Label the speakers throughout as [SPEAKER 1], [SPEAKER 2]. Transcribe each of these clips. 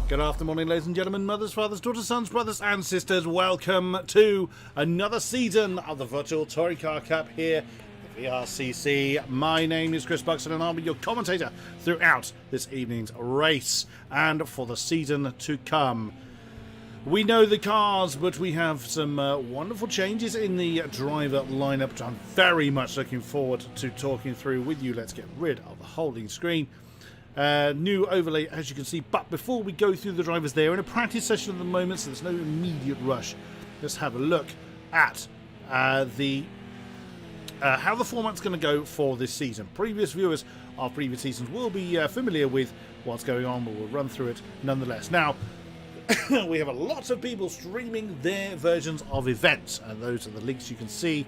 [SPEAKER 1] Good afternoon, ladies and gentlemen, mothers, fathers, daughters, sons, brothers and sisters. Welcome to another season of the Virtual Touring Car Cup here at the VTCC. My name is Chris Buxton and I'll be your commentator throughout this evening's race and for the season to come. We know the cars, but we have some wonderful changes in the driver lineup, which I'm very much looking forward to talking through with you. Let's get rid of the holding screen. New overlay, as you can see, but before we go through the drivers, they're in a practice session at the moment, so there's no immediate rush. Let's have a look at how the format's going to go for this season. Previous viewers of previous seasons will be familiar with what's going on, but we'll run through it nonetheless. Now, we have a lot of people streaming their versions of events, and those are the links you can see.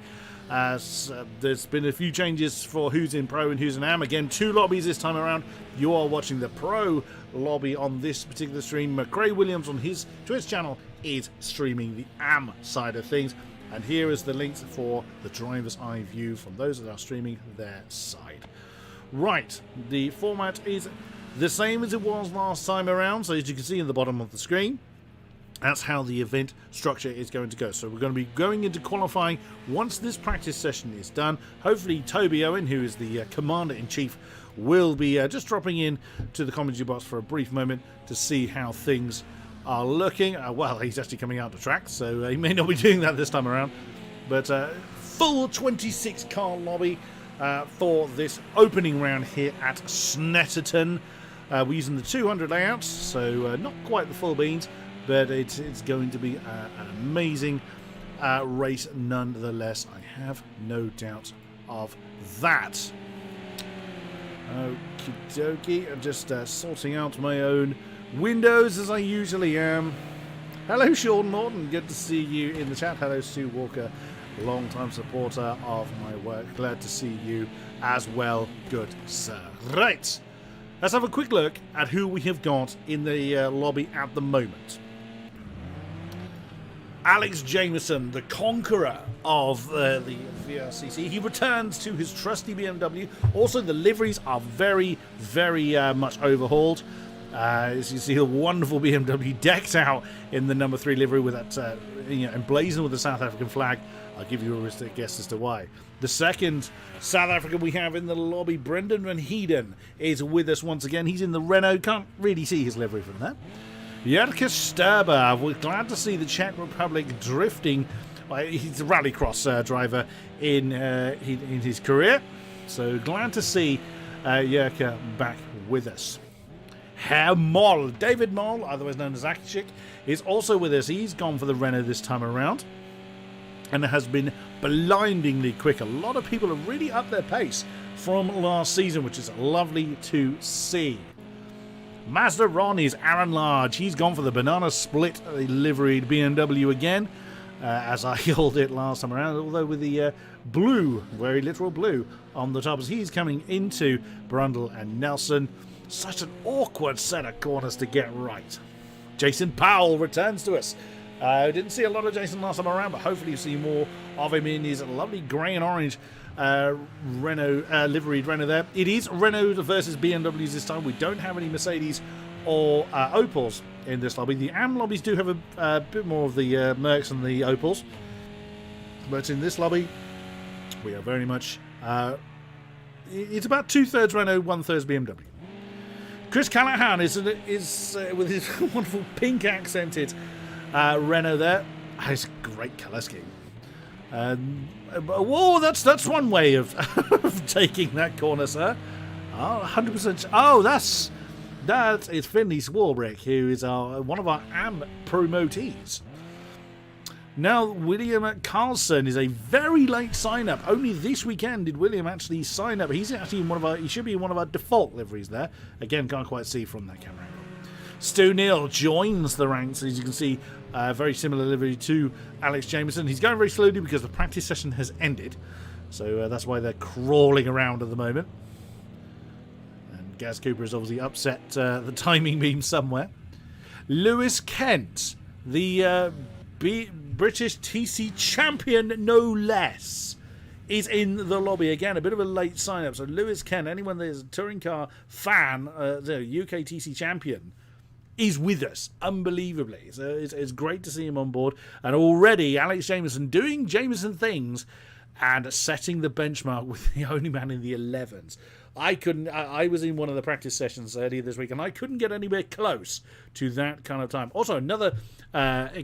[SPEAKER 1] There's been a few changes for who's in Pro and who's in Am. Again, 2 lobbies this time around. You are watching the Pro lobby on this particular stream. McRae Williams on his Twitch channel is streaming the Am side of things. And here is the links for the driver's eye view from those that are streaming their side. Right, the format is the same as it was last time around. So as you can see in the bottom of the screen, that's how the event structure is going to go. So we're going to be going into qualifying once this practice session is done. Hopefully Toby Owen, who is the Commander-in-Chief, will be just dropping in to the commentary box for a brief moment to see how things are looking. Well, he's actually coming out to track, so he may not be doing that this time around. But full 26-car lobby for this opening round here at Snetterton. We're using the 200 layouts, so not quite the full beans, but it's going to be an amazing race nonetheless. I have no doubt of that. Okie dokie. I'm just sorting out my own windows as I usually am. Hello, Sean Morton. Good to see you in the chat. Hello, Stu Walker, long-time supporter of my work. Glad to see you as well. Good, sir. Right. Let's have a quick look at who we have got in the lobby at the moment. Alex Jamieson, the conqueror of the VTCC. He returns to his trusty BMW. Also, the liveries are very, very much overhauled. As you see, a wonderful BMW decked out in the number 3 livery with that, emblazoned with the South African flag. I'll give you a guess as to why. The second South African we have in the lobby, Brendan Van Heeden, is with us once again. He's in the Renault. Can't really see his livery from there. Jerke Sterber, we're glad to see the Czech Republic drifting. He's a rallycross driver in his career, so glad to see Jerke back with us. Herr Moll, David Moll, otherwise known as Akishik, is also with us. He's gone for the Renault this time around, and it has been blindingly quick. A lot of people have really upped their pace from last season, which is lovely to see. Mazda Ron is Aaron Large. He's gone for the banana split liveried BMW again, as I called it last time around, although with the blue, very literal blue, on the top as he's coming into Brundle and Nelson. Such an awkward set of corners to get right. Jason Powell returns to us. Didn't see a lot of Jason last time around, but hopefully you see more of him in his lovely grey and orange Renault liveried Renault there. It is Renault versus BMWs this time. We don't have any Mercedes or Opels in this lobby. The Am lobbies do have a bit more of the Mercs and the Opels, but in this lobby we are very much it's about 2/3 Renault, 1/3 BMW. Chris Callahan is with his wonderful pink accented Renault there. It's a great colour scheme. Whoa, that's one way of, of taking that corner, sir. Oh, 100%. Oh, that is Finley Swarbrick, who is one of our AM promotees. Now, William Carlson is a very late sign-up. Only this weekend did William actually sign up. He's actually in he should be in one of our default liveries there. Again, can't quite see from that camera angle. Stu Neal joins the ranks, as you can see, very similar livery to Alex Jamieson. He's going very slowly because the practice session has ended, so that's why they're crawling around at the moment. And Gaz Cooper has obviously upset the timing beam somewhere. Lewis Kent the British TC champion, no less, is in the lobby. Again, a bit of a late sign-up. So Lewis Kent, anyone that is a touring car fan, the UK TC champion, is with us, unbelievably. So it's great to see him on board. And already, Alex Jamieson doing Jamieson things and setting the benchmark with the only man in the 11s. I was in one of the practice sessions earlier this week, and I couldn't get anywhere close to that kind of time. Also, another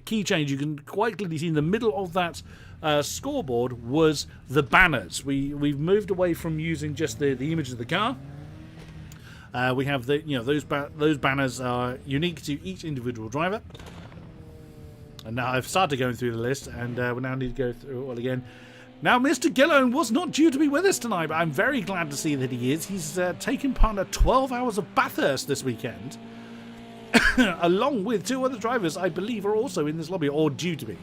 [SPEAKER 1] key change you can quite clearly see in the middle of that scoreboard was the banners. We've moved away from using just the image of the car. We have those banners are unique to each individual driver. And now I've started going through the list, and we now need to go through it all again. Now, Mr. Gillone was not due to be with us tonight, but I'm very glad to see that he is. He's taken part in 12 hours of Bathurst this weekend, along with 2 other drivers I believe are also in this lobby, or due to be.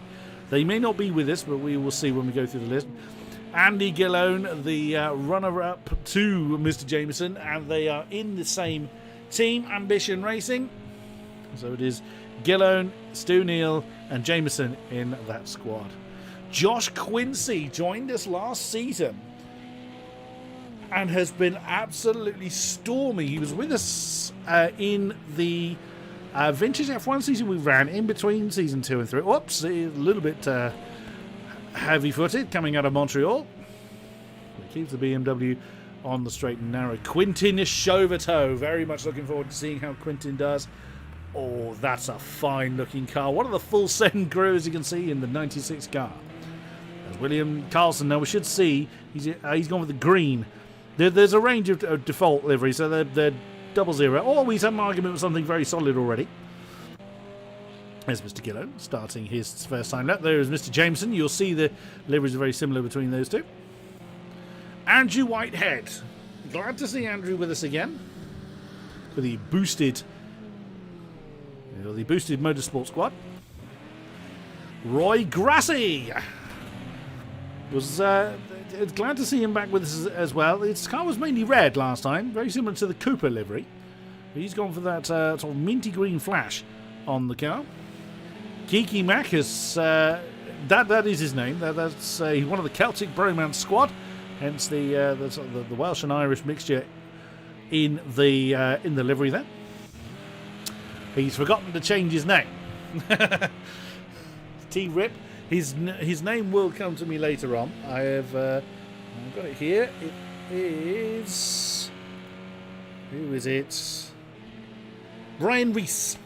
[SPEAKER 1] They may not be with us, but we will see when we go through the list. Andy Gillone, the runner-up to Mr. Jamieson, and they are in the same team, Ambition Racing. So it is Gillone, Stu Neal, and Jamieson in that squad. Josh Quincy joined us last season and has been absolutely stormy. He was with us in the vintage F1 season we ran in between season 2 and 3. Whoops, a little bit heavy-footed coming out of Montreal. It keeps the BMW on the straight and narrow. Quintin Chauvetot. Very much looking forward to seeing how Quintin does. Oh, that's a fine-looking car. One of the full send crew, as you can see, in the 96 car. There's William Carlson. Now, we should see he's gone with the green. There's a range of default liveries, so they're 00. Or we have an argument with something very solid already. There's Mr. Gillone starting his first time lap. There is Mr. Jameson. You'll see the liveries are very similar between those two. Andrew Whitehead. Glad to see Andrew with us again. For the boosted motorsport squad. Roy Grassi. Was glad to see him back with us as well. His car was mainly red last time, very similar to the Cooper livery. He's gone for that sort of minty green flash on the car. Geeky Mac is that is his name. That's one of the Celtic Bromance squad, hence the Welsh and Irish mixture in the livery there. He's forgotten to change his name. T-Rip. His name will come to me later on. I've got it here. It is... Who is it? Brian Rees.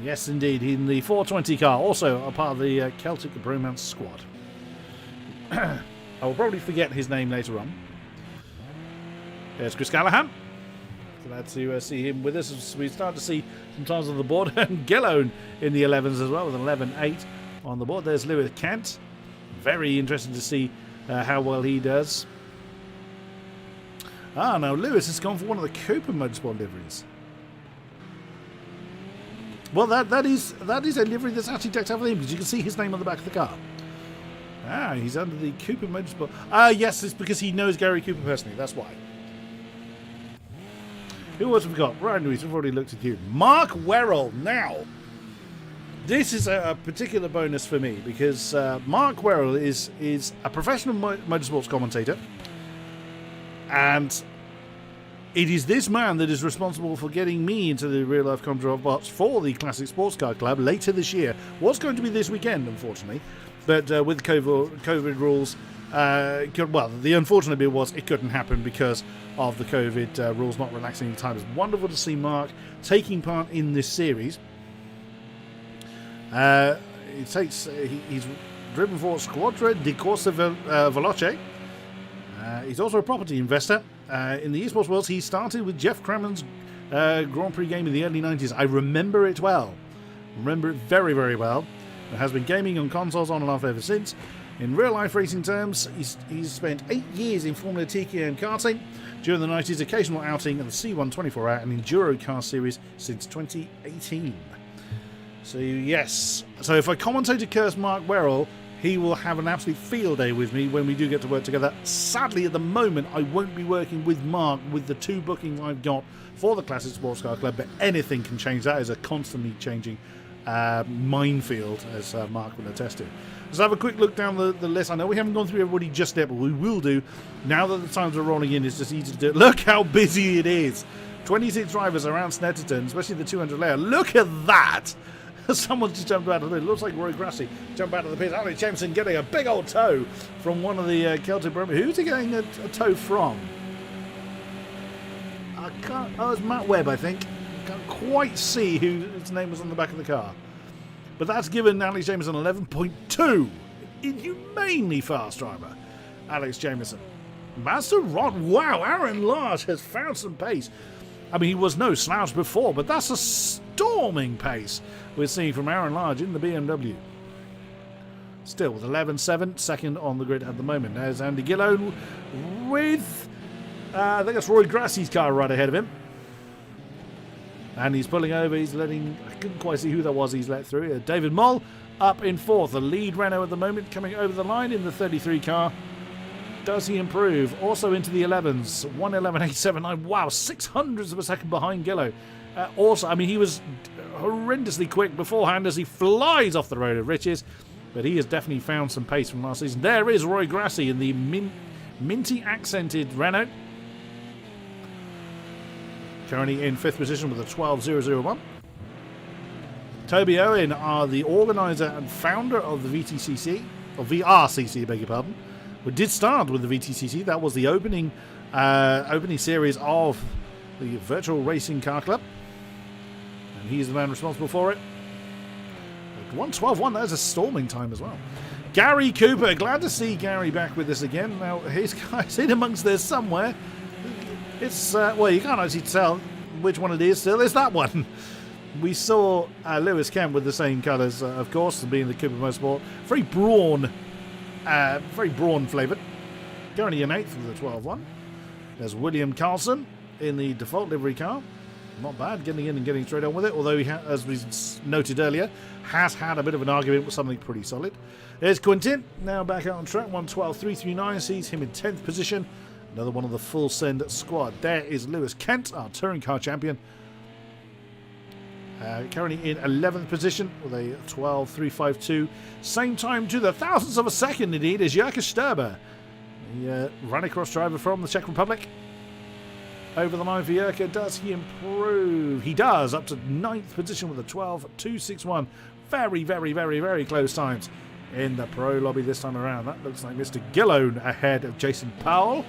[SPEAKER 1] Yes, indeed. In the 420 car. Also a part of the Celtic Bromance squad. I will probably forget his name later on. There's Chris Callahan. Glad to see him with us as we start to see some times on the board. And Gillone in the 11s as well with an 11.8 on the board. There's Lewis Kent. Very interesting to see how well he does. Now Lewis has gone for one of the Cooper Motorsport liveries. Well, that is a livery that's actually decked out for him because you can see his name on the back of the car. He's under the Cooper Motorsport. Yes, it's because he knows Gary Cooper personally. That's why. Who else have we got? Ryan Lewis, we've already looked at you. Mark Werrell. Now, this is a particular bonus for me because Mark Werrell is a professional motorsports commentator, and it is this man that is responsible for getting me into the real-life commentary box for the Classic Sports Car Club later this year. Was going to be this weekend, unfortunately, but with COVID rules, the unfortunate bit was it couldn't happen because of the COVID rules not relaxing any time. It's wonderful to see Mark taking part in this series. He's driven for Squadra di Corsa Veloce. He's also a property investor. In the esports world, he started with Jeff Crammond's Grand Prix game in the early 90s. I remember it well. Remember it very, very well. It has been gaming on consoles on and off ever since. In real-life racing terms, he's spent 8 years in Formula TKM karting. During the 90s, occasional outing in the C1 24-hour and Enduro car series since 2018. So, yes. So, if I commentate a curse Mark Werrell, he will have an absolute field day with me when we do get to work together. Sadly, at the moment, I won't be working with Mark with the 2 bookings I've got for the Classic Sports Car Club, but anything can change. That is a constantly changing minefield, as Mark will attest to. Let's have a quick look down the list. I know we haven't gone through everybody just yet, but we will do. Now that the times are rolling in, it's just easy to do it. Look how busy it is. 26 drivers around Snetterton, especially the 200 layer. Look at that. Someone's just jumped out of the pit. Looks like Roy Grassi jumped out of the pit. Alex Jamieson getting a big old toe from one of the Celtic Bromers. Who's he getting a toe from? I can't. Oh, it's Matt Webb, I think. Can't quite see whose name was on the back of the car. But that's given Alex Jamieson 11.2. Inhumanely fast driver, Alex Jamieson. Master Rod. Wow, Aaron Large has found some pace. I mean, he was no slouch before, but that's a storming pace we're seeing from Aaron Large in the BMW. Still with 11.7, second on the grid at the moment. There's Andy Gillow with, I think that's Roy Grassi's car right ahead of him. And he's pulling over, he's letting, I couldn't quite see who that was he's let through. David Moll up in fourth, the lead Renault at the moment, coming over the line in the 33 car. Does he improve? Also into the 11s, 1:11.879. Wow, 600ths of a second behind Gillow. Also, I mean, he was horrendously quick beforehand as he flies off the road of riches, but he has definitely found some pace from last season. There is Roy Grassi in the minty accented Renault. Currently in 5th position with a 12.001. Toby Owen are the organiser and founder of the VTCC, or VRCC, beg your pardon. We did start with the VTCC. That was the opening series of the Virtual Racing Car Club. And he's the man responsible for it. 1:12.1, that's a storming time as well. Gary Cooper, glad to see Gary back with us again. Now, his guy's in amongst there somewhere. It's, well, you can't actually tell which one it is still. It's that one. We saw Lewis Kemp with the same colours, of course, being the Cooper Motorsport. Very brawn flavoured. Currently in 8th with a 12.1. There's William Carlson in the default livery car. Not bad, getting in and getting straight on with it, although he, as we noted earlier, has had a bit of an argument with something pretty solid. There's Quintin, now back out on track. 1:12.339 sees him in 10th position. Another one of the full send squad. There is Lewis Kent, our touring car champion. Currently in 11th position with a 12.352. Same time to the thousandths of a second, indeed, is Jirka Sturber, the rallycross driver from the Czech Republic. Over the line for Jirka. Does he improve? He does, up to 9th position with a 12.261. Very, very, very, very close times in the pro lobby this time around. That looks like Mr. Gillone ahead of Jason Powell.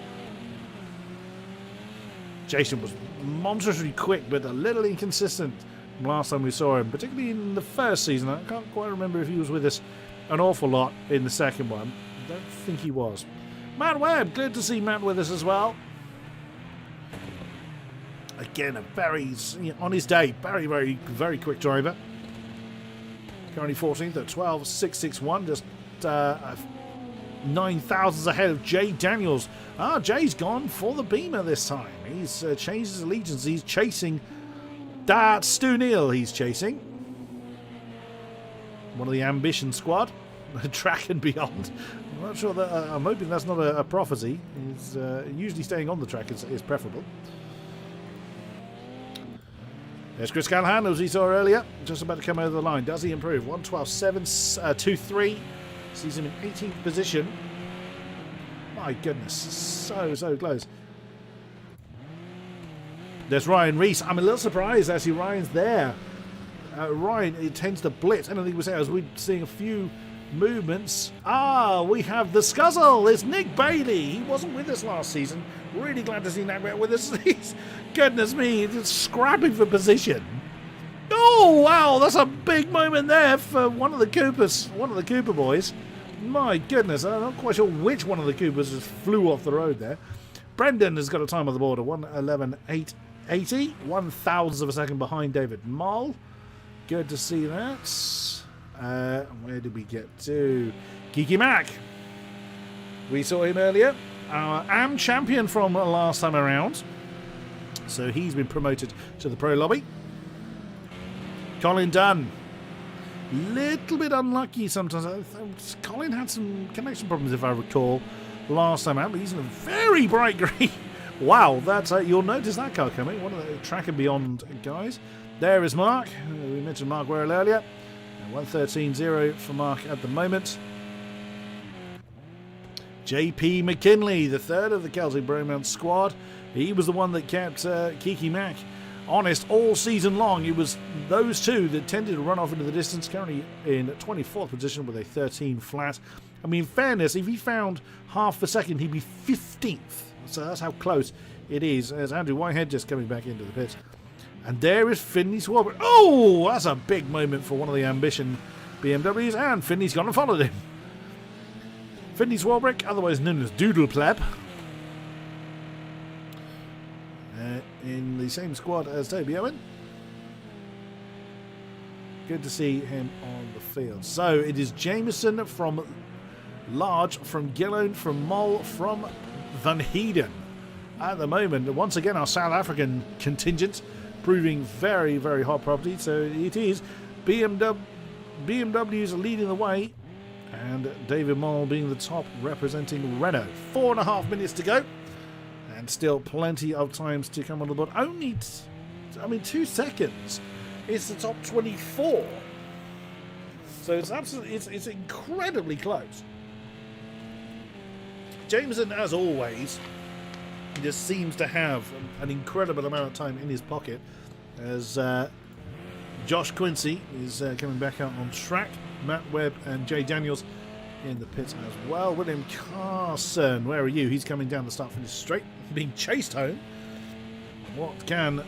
[SPEAKER 1] Jason was monstrously quick, but a little inconsistent last time we saw him, particularly in the first season. I can't quite remember if he was with us an awful lot in the second one. I don't think he was. Matt Webb, good to see Matt with us as well. Again, a very, on his day, very, very, very quick driver. Currently 14th at 12.661, just 9 thousandths ahead of Jay Daniels. Jay's gone for the Beamer this time. He's changed his allegiance. He's chasing that Stu Neal. He's chasing one of the Ambition squad, Track and Beyond. I'm not sure that. I'm hoping that's not a prophecy. He's usually staying on the track is preferable. There's Chris Callahan, as we saw earlier, just about to come over the line. Does he improve? 1:12.723. Sees him in 18th position. My goodness, so close. There's Ryan Reese. I'm a little surprised actually Ryan's there. Ryan, it tends to blitz. I don't think he was there as we're seeing a few movements. We have the Scuzzle. It's Nick Bailey. He wasn't with us last season. Really glad to see Nick back with us. Goodness me, just scrapping for position. Oh wow, that's a big moment there for one of the Cooper boys. My goodness, I'm not quite sure which one of the Coopers just flew off the road there. Brendan has got a time on the board of 1:11.880, 1/1000th of a second behind David Moll. Good to see that. Where did we get to? Kiki Mack. We saw him earlier. Our AM champion from last time around. So he's been promoted to the pro lobby. Colin Dunn. Little bit unlucky sometimes. Colin had some connection problems, if I recall, last time out, but he's in a very bright green. Wow, that's you'll notice that car coming. One of the Track and Beyond guys. There is Mark. We mentioned Mark Worrell earlier. 1:13.0 for Mark at the moment. JP McKinley, the third of the Celtic Bromance squad. He was the one that kept Kiki Mack honest all season long. It was those two that tended to run off into the distance, currently in 24th position with a 13 flat. I mean, in fairness, if he found half a second, he'd be 15th. So that's how close it is, as Andrew Whitehead just coming back into the pits. And there is Finley Swarbrick. Oh, that's a big moment for one of the Ambition BMWs, and Finley's gone and followed him. Finley Swarbrick, otherwise known as Doodle Pleb, in the same squad as Toby Owen. Good to see him on the field. So it is Jamieson from Large, from Gillone, from Moll, from Van Heeden at the moment. Once again, our South African contingent proving very, very hot property. So it is BMW's leading the way, and David Moll being the top, representing Renault. 4.5 minutes to go, and still plenty of times to come on the board. Only, 2 seconds. It's the top 24. So it's absolutely, it's incredibly close. Jameson, as always, just seems to have an incredible amount of time in his pocket, as Josh Quincy is coming back out on track. Matt Webb and Jay Daniels in the pits as well. William Carson, where are you? He's coming down the start finish straight, being chased home. What can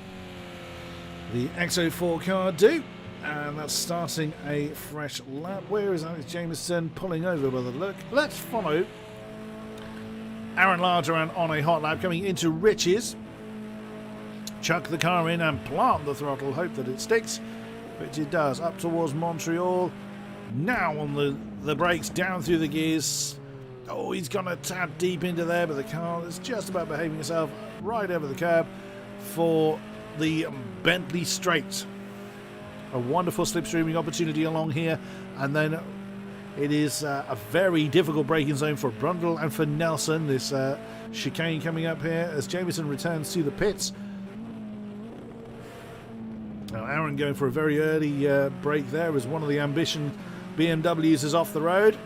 [SPEAKER 1] the X04 car do? And that's starting a fresh lap. Where is Alex Jamieson pulling over by the look? Let's follow Aaron Large around on a hot lap, coming into Rich's. Chuck the car in and plant the throttle, hope that it sticks, which it does. Up towards Montreal. Now on the brakes, down through the gears. Oh, he's gone a tad deep into there, but the car is just about behaving itself right over the curb for the Bentley Straight. A wonderful slipstreaming opportunity along here, and then it is a very difficult braking zone for Brundle and for Nelson. This chicane coming up here as Jamieson returns to the pits. Now Aaron going for a very early break there as one of the Ambition BMWs is off the road.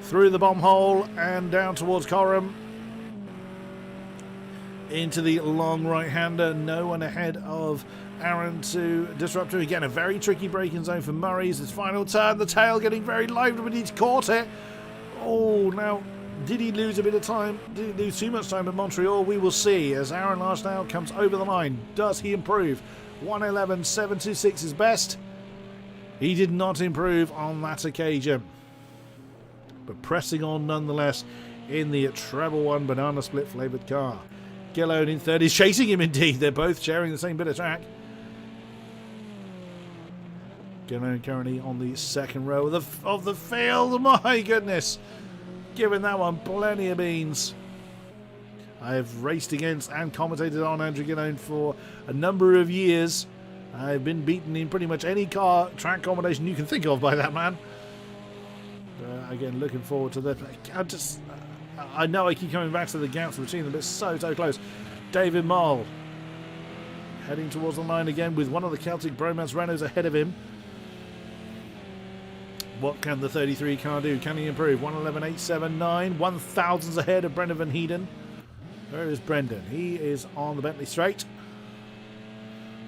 [SPEAKER 1] Through the bomb hole and down towards Coram. Into the long right-hander. No one ahead of Aaron to disrupt him. Again, a very tricky braking zone for Murray's. His final turn. The tail getting very lively, but he's caught it. Oh, now, did he lose a bit of time? Did he lose too much time at Montreal? We will see as Aaron Large now comes over the line. Does he improve? 1:11.726 is best. He did not improve on that occasion, but pressing on nonetheless in the treble one banana split flavoured car. Gillone in third is chasing him indeed. They're both sharing the same bit of track. Gillone currently on the second row of the field. My goodness. Giving that one plenty of beans. I've raced against and commentated on Andrew Gillone for a number of years. I've been beaten in pretty much any car track combination you can think of by that man. Again, looking forward to that. I know I keep coming back to the gaps between them, but it's so close. David Moll heading towards the line again with one of the Celtic Bromance Renaults ahead of him. What can the 33 car do? Can he improve? 1:11.879. 1,000s ahead of Brendan Van Heeden. Where is Brendan? He is on the Bentley Straight.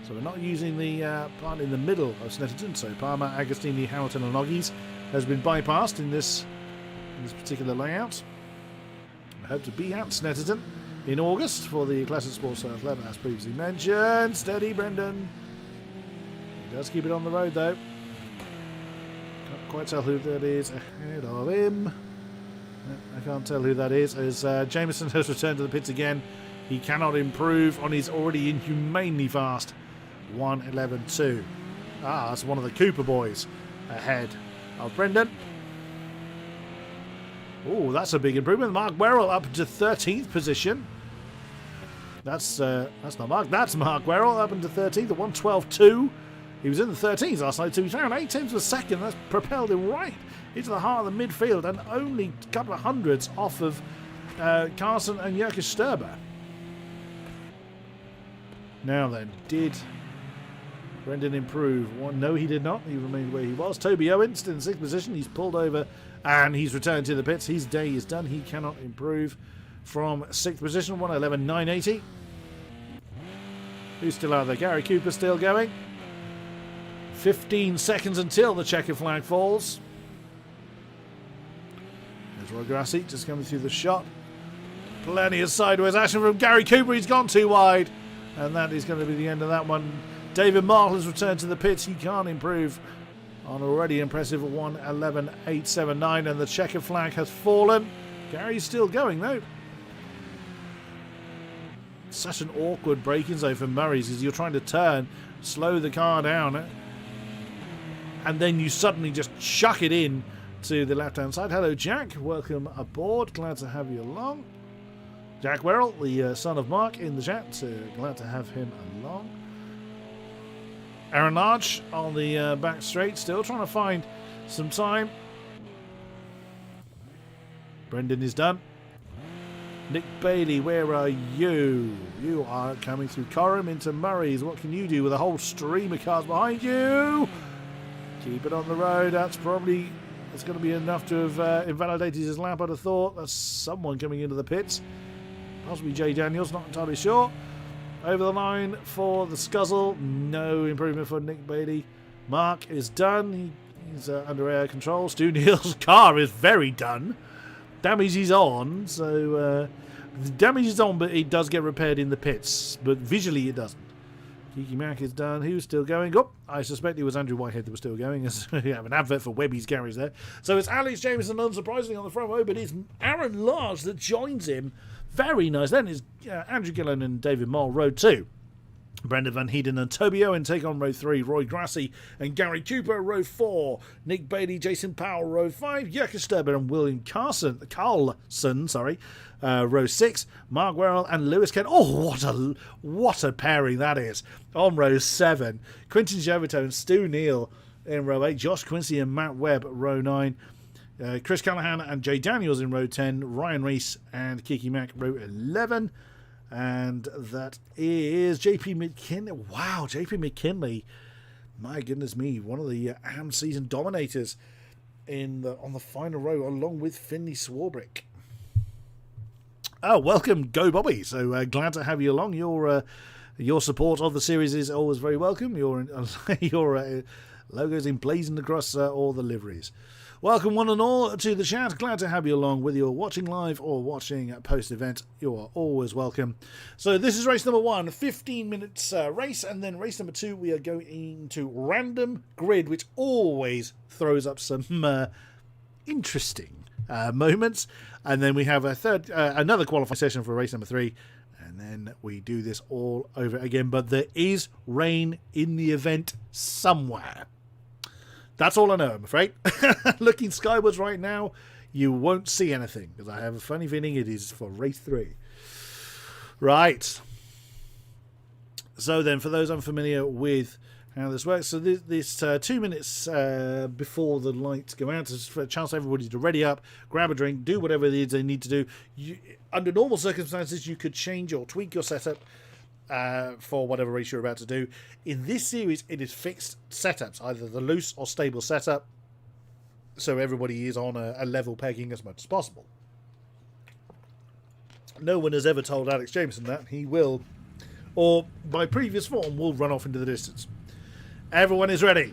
[SPEAKER 1] So we're not using the plant in the middle of Snetterton. So Palmer, Agostini, Hamilton and Oggies has been bypassed in this particular layout. I hope to be at Snetterton in August for the Classic Sports South 11, as previously mentioned. Steady, Brendan. He does keep it on the road, though. Can't quite tell who that is ahead of him. I can't tell who that is, as Jamieson has returned to the pits again. He cannot improve on his already inhumanely fast 1:11.2. That's one of the Cooper boys ahead of Brendan. Oh, that's a big improvement. Mark Werrell up to 13th position. That's not Mark. That's Mark Werrell up into 13th at 1:12.2. He was in the 13s last night, so he found 8/10 was second. That's propelled him right into the heart of the midfield and only a couple of hundreds off of Carson and Jurkis Sturber. Now then, did Brendan improve. Well, no, he did not. He remained where he was. Toby Owen still in 6th position. He's pulled over and he's returned to the pits. His day is done. He cannot improve from 6th position. 1:11.980. Who's still out there? Gary Cooper still going. 15 seconds until the checkered flag falls. There's Roy Grassi just coming through the shot. Plenty of sideways action from Gary Cooper. He's gone too wide. And that is going to be the end of that one. David Marl has returned to the pits. He can't improve on already impressive 1:11.879. And the checkered flag has fallen. Gary's still going though. Such an awkward braking zone for Murray's as you're trying to turn, slow the car down, and then you suddenly just chuck it in to the left-hand side. Hello, Jack. Welcome aboard. Glad to have you along. Jack Werrell, the son of Mark, in the chat. Glad to have him along. Aaron Large on the back straight, still trying to find some time. Brendan is done. Nick Bailey, where are you? You are coming through Coram into Murray's. What can you do with a whole stream of cars behind you? Keep it on the road. That's going to be enough to have invalidated his lap, I'd have thought. That's someone coming into the pits. Possibly Jay Daniels, not entirely sure. Over the line for the Scuzzle. No improvement for Nick Bailey. Mark is done. He's under air control. Stu Neal's car is very done. Damage is on, so the damage is on, but it does get repaired in the pits. But visually, it doesn't. Kiki Mack is done. Who's still going? Oh, I suspect it was Andrew Whitehead that was still going. As we have an advert for Webby's Garage there. So it's Alex Jamieson, unsurprisingly, on the front row, but it's Aaron Large that joins him. Very nice. Then it's Andrew Gillen and David Moll, row 2. Brendan Van Heeden and Toby Owen take on row 3. Roy Grassi and Gary Cooper, row 4. Nick Bailey, Jason Powell, row 5. Jurka Sturber and William Carlson, row 6. Mark Werrell and Lewis Kent. Oh, what a pairing that is. On row 7. Quinton Jovito and Stu Neal in row 8. Josh Quincy and Matt Webb, row 9. Chris Callahan and Jay Daniels in row 10. Ryan Reese and Kiki Mack, row 11. And that is JP McKinley. Wow, JP McKinley. My goodness me, one of the AM season dominators on the final row, along with Finley Swarbrick. Oh, welcome, Go Bobby. So glad to have you along. Your support of the series is always very welcome. Your logos emblazoned across all the liveries. Welcome one and all to the chat. Glad to have you along, whether you're watching live or watching post-event. You are always welcome. So this is race number 1, 15 minutes race, and then race number 2 we are going into random grid, which always throws up some interesting moments. And then we have another qualifying session for race number 3, and then we do this all over again. But there is rain in the event somewhere. That's all I know, I'm afraid. Looking skywards right now, you won't see anything, because I have a funny feeling it is for race 3. Right. So then, for those unfamiliar with how this works, so this 2 minutes before the lights go out, it's for a chance for everybody to ready up, grab a drink, do whatever it is they need to do. Under normal circumstances, you could change or tweak your setup for whatever race you're about to do. In this series, it is fixed setups, either the loose or stable setup, so everybody is on a level pegging as much as possible. No one has ever told Alex Jamieson that. He will, or by previous form, will run off into the distance. Everyone is ready.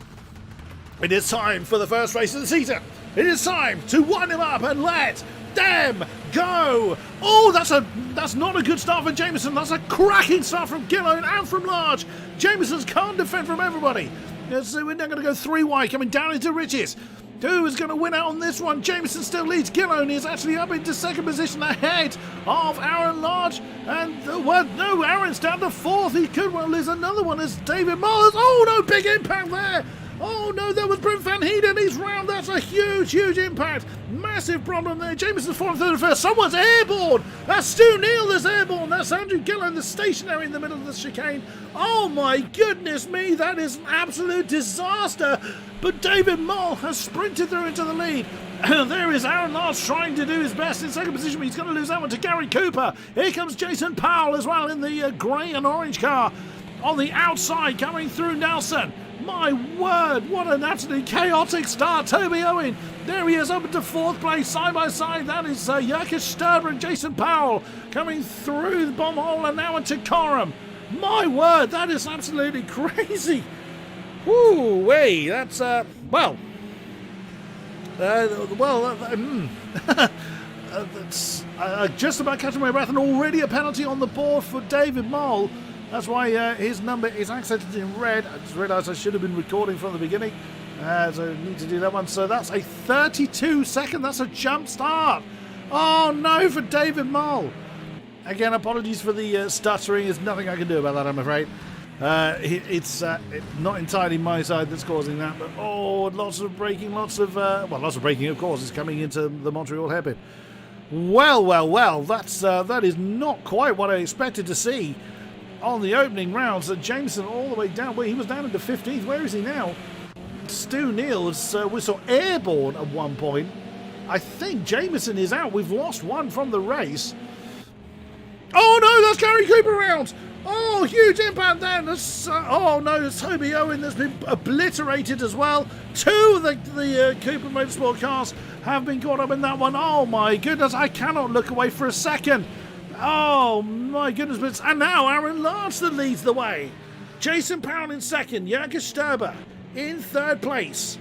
[SPEAKER 1] It is time for the first race of the season. It is time to wind him up and let them go. Oh, that's not a good start for Jamieson. That's a cracking start from Gillone and from Large. Jamieson's can't defend from everybody. So we're now going to go 3 wide, coming down into Riches. Who is going to win out on this one? Jamieson still leads. Gillone is actually up into 2nd position ahead of Aaron Large. And, Aaron's down to 4th. He could well lose another one as David Mullers. Oh, no, big impact there. Oh, no, there was Brent Van Heeden. He's round. That's a huge, huge impact. Massive problem there. Jamieson's 4th and 3rd. Someone's airborne. That's Stu Neal that's airborne. That's Andrew Gillone, the stationary in the middle of the chicane. Oh, my goodness me. That is an absolute disaster. But David Mull has sprinted through into the lead. There is Aaron Large trying to do his best in 2nd position, but he's going to lose that one to Gary Cooper. Here comes Jason Powell as well in the grey and orange car. On the outside, coming through Nelson. My word, what an absolutely chaotic start. Toby Owen, there he is, up into 4th place, side by side. That is Jurkis Sturber and Jason Powell coming through the bomb hole and now into Coram. My word, that is absolutely crazy. Woo-wee, that's, that's, just about catching my breath, and already a penalty on the board for David Mole. That's why his number is accented in red. I just realised I should have been recording from the beginning, so I need to do that one. So that's a 32-second, that's a jump start. Oh no, for David Mole. Again, apologies for the stuttering. There's nothing I can do about that, I'm afraid. It's not entirely my side that's causing that, but lots of braking, lots of braking, of course, is coming into the Montreal hairpin. Well, that is not quite what I expected to see on the opening rounds. Jamieson all the way down. Well, he was down into 15th. Where is he now? Stu Neal was airborne at one point. I think Jamieson is out. We've lost one from the race. Oh no, that's Gary Cooper round. Oh, huge impact there. Oh no, it's Toby Owen that's been obliterated as well. 2 of the Cooper Motorsport cars have been caught up in that one. Oh my goodness, I cannot look away for a second. Oh my goodness, and now Aaron Larson leads the way. Jason Powell in 2nd, Jurkis Sturber in 3rd place.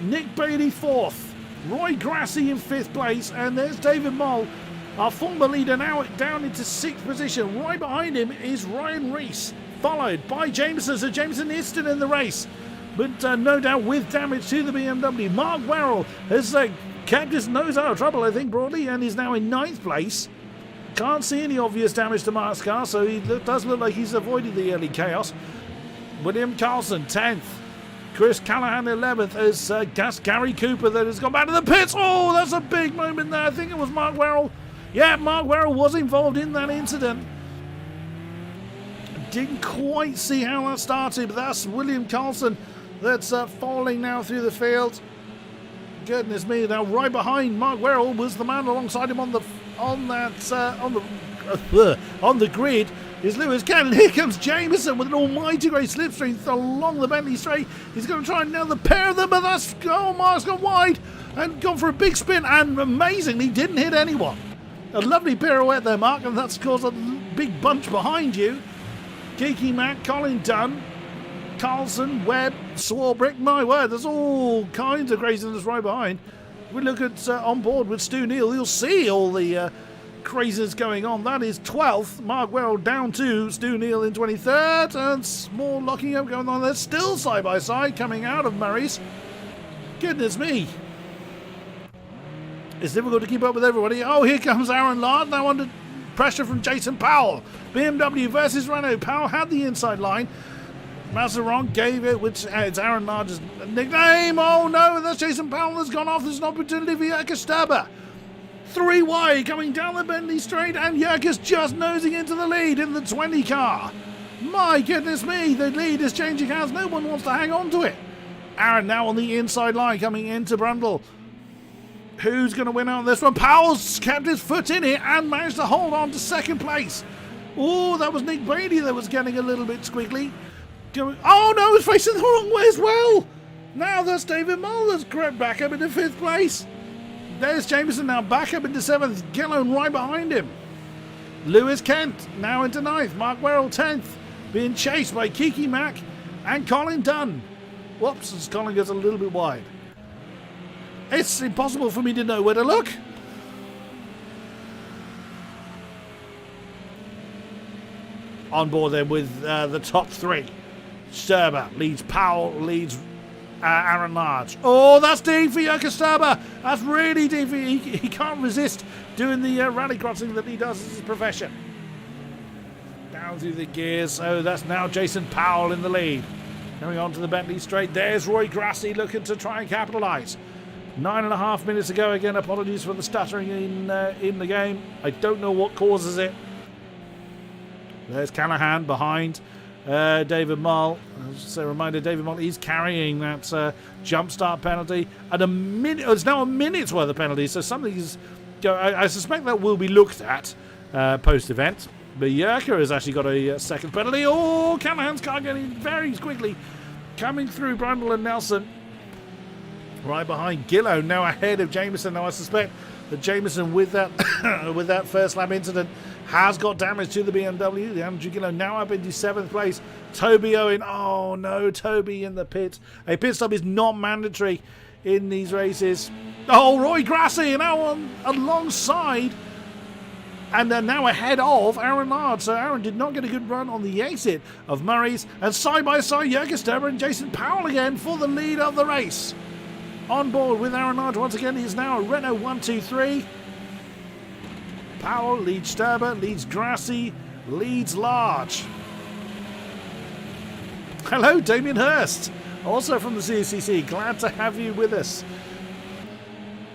[SPEAKER 1] Nick Bailey 4th, Roy Grassi in 5th place, and there's David Mole, our former leader, now down into 6th position. Right behind him is Ryan Rees, followed by Jamieson. So Jamieson is still in the race, but no doubt with damage to the BMW. Mark Werrell has kept his nose out of trouble, I think, broadly, and is now in 9th place. Can't see any obvious damage to Mark's car, so he does look like he's avoided the early chaos. William Carlson, 10th. Chris Callahan, 11th, as Gary Cooper that has gone back to the pits. Oh, that's a big moment there. I think it was Mark Werrell. Yeah, Mark Werrell was involved in that incident. Didn't quite see how that started, but that's William Carlson that's falling now through the field. Goodness me! Now right behind Mark Werrell was the man alongside him on the grid is Lewis Cannon. Here comes Jamieson with an almighty great slipstream along the Bentley straight. He's going to try and nail the pair of them, but Mark's gone wide and gone for a big spin, and amazingly didn't hit anyone. A lovely pirouette there, Mark, and that's caused a big bunch behind you. Kiki Mack, Colin Dunn, Carlson, Webb, Swarbrick. My word, there's all kinds of craziness right behind. We look at on board with Stu Neal, you'll see all the craziness going on. That is 12th. Mark Werrell down to Stu Neal in 23rd, and small locking up going on there. Still side by side coming out of Murray's. Goodness me. It's difficult to keep up with everybody. Oh, here comes Aaron Lard, now under pressure from Jason Powell. BMW versus Renault. Powell had the inside line. Mazeron gave it, which it's Aaron Lard's nickname. Oh no, that's Jason Powell has gone off. There's an opportunity for Jurkis Sturber. 3 wide coming down the Bentley straight, and Jurkis just nosing into the lead in the 20 car. My goodness me, the lead is changing hands. No one wants to hang on to it. Aaron now on the inside line coming into Brundle. Who's going to win out on this one? Powell's kept his foot in it and managed to hold on to 2nd place. Oh, that was Nick Brady that was getting a little bit squiggly. Oh no, he's facing the wrong way as well. Now that's David Mole that's crept back up into 5th place. There's Jamieson now back up into 7th. Gillon right behind him. Lewis Kent now into 9th. Mark Werrell 10th. Being chased by Kiki Mack and Colin Dunn. Whoops, as Colin goes a little bit wide. It's impossible for me to know where to look. On board then with the top 3. Sturber leads Powell, leads Aaron Large. Oh, that's deep for Jurkis Sturber. That's really deep. He can't resist doing the rallycrossing that he does as his profession. Down through the gears. So that's now Jason Powell in the lead. Coming on to the Bentley straight. There's Roy Grassi looking to try and capitalise. 9.5 minutes ago. Again, apologies for the stuttering in the game. I don't know what causes it. There's Callahan behind David Mole. As a reminder, David Mole is carrying that jump start penalty at a minute. It's now a minute's worth of penalties, so something is. I suspect that will be looked at post-event. But Yerka has actually got a second penalty. Oh, Callahan's car getting very quickly coming through Brundle and Nelson. Right behind Gillow, now ahead of Jamieson. Now I suspect that Jamieson, with that with that first lap incident, has got damage to the BMW. The Andrew Gillow now up into 7th place. Toby Owen, oh no, Toby in the pit. A pit stop is not mandatory in these races. Oh, Roy Grassi now on alongside and they're now ahead of Aaron Lard. So Aaron did not get a good run on the exit of Murray's. And side by side, Jürgen Sterber and Jason Powell again for the lead of the race. On board with Aaron Lard once again, he's now a Renault 1-2-3. Powell leads Sterber, leads Grassi, leads Large. Hello, Damien Hurst, also from the VTCC. Glad to have you with us.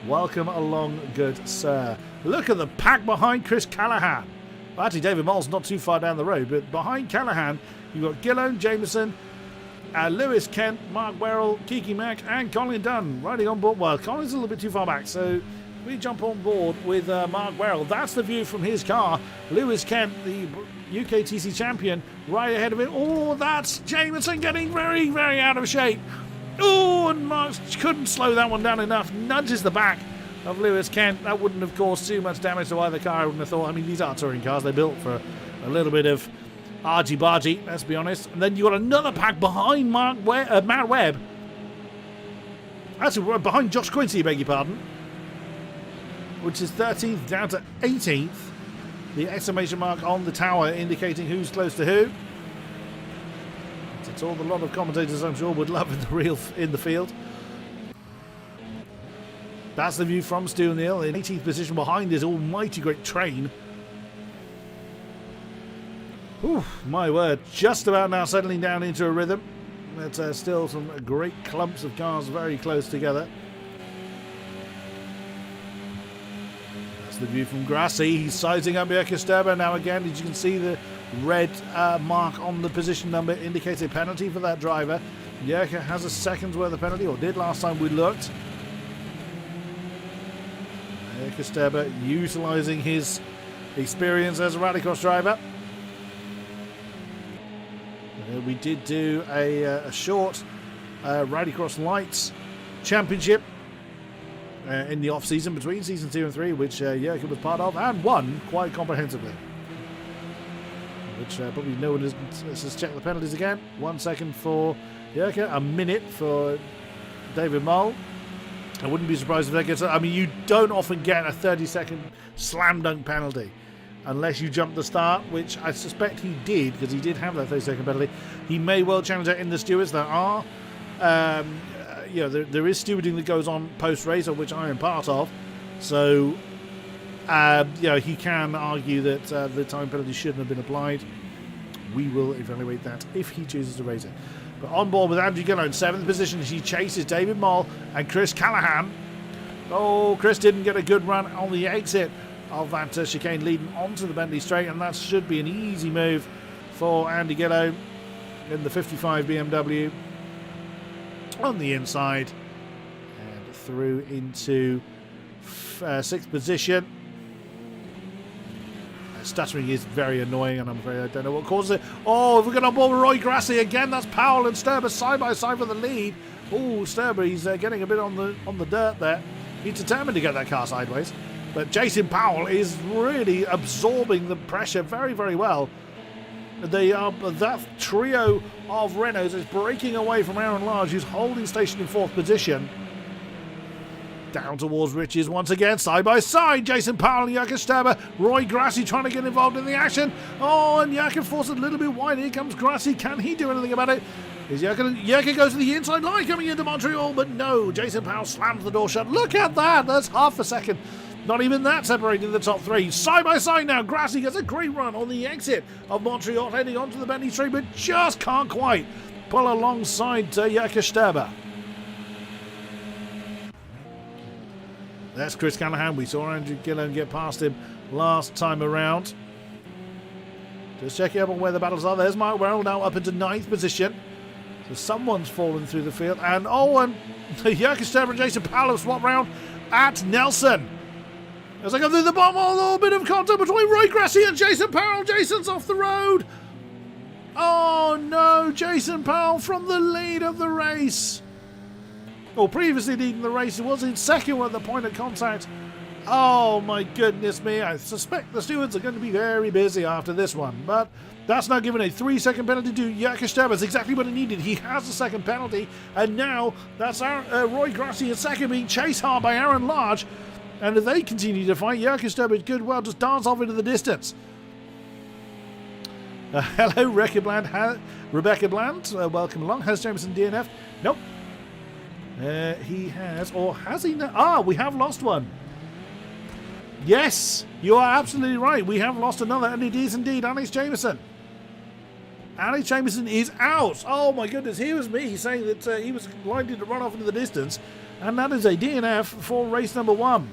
[SPEAKER 1] Welcome along, good sir. Look at the pack behind Chris Callahan. Well, actually, David Moll's not too far down the road, but behind Callahan, you've got Gillone, Jamieson, Lewis Kent, Mark Werrell, Kiki Mack, and Colin Dunn riding on board. Well, Colin's a little bit too far back, so we jump on board with Mark Werrell. That's the view from his car. Lewis Kent, the UK TC champion, right ahead of him. Oh, that's Jamieson getting very, very out of shape. Oh, and Mark couldn't slow that one down enough. Nudges the back of Lewis Kent. That wouldn't have caused too much damage to either car, I wouldn't have thought. I mean, these are touring cars. They're built for a little bit of argy-bargy, let's be honest. And then you got another pack behind Matt Webb. Actually, behind Josh Quincy, beg your pardon. Which is 13th down to 18th. The exclamation mark on the tower indicating who's close to who. It's all the lot of commentators I'm sure would love in the field. That's the view from Stu Neal in 18th position behind this almighty great train. Whew, my word, just about now settling down into a rhythm. But still some great clumps of cars very close together. That's the view from Grassi. He's sizing up Jürgen Sterber now again. As you can see, the red mark on the position number indicates a penalty for that driver. Jürgen has a second's worth of penalty, or did last time we looked. Jürgen Sterber utilising his experience as a rallycross driver. We did do a short Rallycross Lights Championship in the off-season between Season 2 and 3, which Jürgen was part of and won quite comprehensively. Which probably no one has. Let's just check the penalties again. 1 second for Jürgen, a minute for David Moll. I wouldn't be surprised if that gets. I mean, you don't often get a 30-second slam dunk penalty unless you jump the start, which I suspect he did, because he did have that 30-second penalty. He may well challenge that in the stewards. There are, there is stewarding that goes on post-race, of which I am part of. So, he can argue that the time penalty shouldn't have been applied. We will evaluate that if he chooses to raise it. But on board with Andrew Gillow in 7th position, he chases David Moll and Chris Callahan. Oh, Chris didn't get a good run on the exit of that chicane leading onto the Bentley Straight, and that should be an easy move for Andy Gillow in the 55 BMW on the inside and through into 6th position. Stuttering is very annoying, and I'm afraid I don't know what causes it. Oh, if we get on board with Roy Grassi again, that's Powell and Sterber side by side for the lead. Oh, Sterber, he's getting a bit on the dirt there. He's determined to get that car sideways. But Jason Powell is really absorbing the pressure very, very well. That trio of Renaults is breaking away from Aaron Large, who's holding station in 4th position. Down towards Riches once again, side by side. Jason Powell and Jürgen Sterber. Roy Grassi trying to get involved in the action. Oh, and Jürgen forced a little bit wide. Here comes Grassi. Can he do anything about it? Jürgen goes to the inside line coming into Montreal, but no. Jason Powell slams the door shut. Look at that. That's half a second. Not even that separating the top three. Side by side now. Grassi gets a great run on the exit of Montreal, heading onto the Bentley Straight, but just can't quite pull alongside Jürgen Sterber. That's Chris Callahan. We saw Andrew Gillow get past him last time around. Just checking up on where the battles are. There's Mark Werrell now up into 9th position. So someone's fallen through the field. And Jürgen Sterber and Jason Powell have swapped round at Nelson. As I go through the bottom, a little bit of contact between Roy Gracie and Jason Powell. Jason's off the road. Oh no, Jason Powell from the lead of the race. Well, previously leading the race, he was in second at the point of contact. Oh my goodness me, I suspect the stewards are going to be very busy after this one, but that's now given a 3-second penalty to Jurke Sterber. It's exactly what he needed. He has a second penalty, and now that's Roy Gracie in second, being chased hard by Aaron Large. And if they continue to fight, Jurke Sterber could well just dance off into the distance. Hello, Rebecca Bland. Welcome along. Has Jamieson DNF? Nope. He has, or has he? We have lost one. Yes, you are absolutely right. We have lost another, and it is indeed Alex Jamieson. Alex Jamieson is out. Oh my goodness, here was me saying that he was likely to run off into the distance, and that is a DNF for race number 1.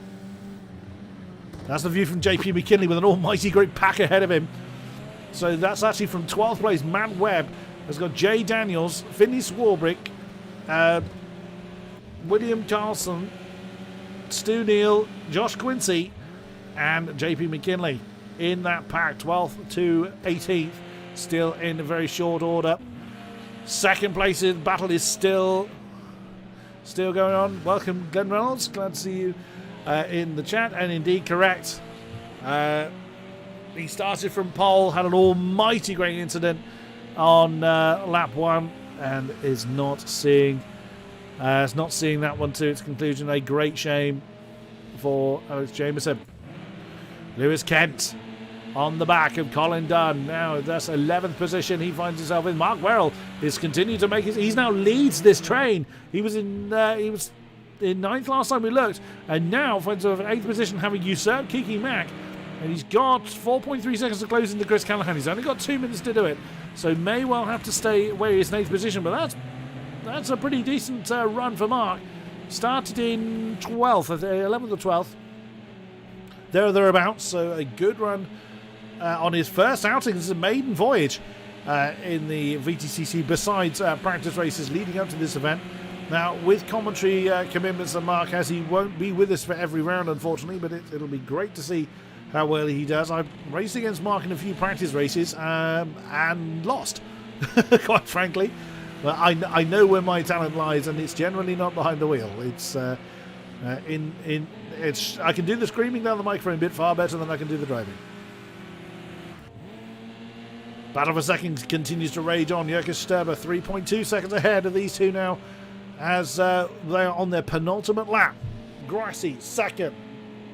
[SPEAKER 1] That's the view from JP McKinley with an almighty great pack ahead of him. So that's actually from 12th place. Matt Webb has got Jay Daniels, Finley Swarbrick, William Carlson, Stu Neal, Josh Quincy, and JP McKinley in that pack, 12th to 18th, still in very short order. Second place in battle is still going on. Welcome, Glenn Reynolds. Glad to see you in the chat, and indeed correct. He started from pole, had an almighty great incident on lap 1, and is not seeing that one to its conclusion. A great shame for Alex Jamieson. Lewis Kent on the back of Colin Dunn. Now that's 11th position he finds himself in. Mark Werrell is continuing to make his. He now leads this train. He was in 9th last time we looked, and now finds himself in 8th position, having usurped Kiki Mack. And he's got 4.3 seconds to close into Chris Callahan. He's only got 2 minutes to do it, so may well have to stay where he is in 8th position. But that's a pretty decent run for Mark. Started in 12th, 11th or 12th. Thereabouts, so a good run on his first outing. This is a maiden voyage in the VTCC, besides practice races leading up to this event. Now, with commentary commitments that Mark has, he won't be with us for every round, unfortunately, but it'll be great to see how well he does. I've raced against Mark in a few practice races and lost, quite frankly. But I know where my talent lies, and it's generally not behind the wheel. It's I can do the screaming down the microphone a bit far better than I can do the driving. Battle for second continues to rage on. Jurke Sterber 3.2 seconds ahead of these two now, as they are on their penultimate lap. Gracie second,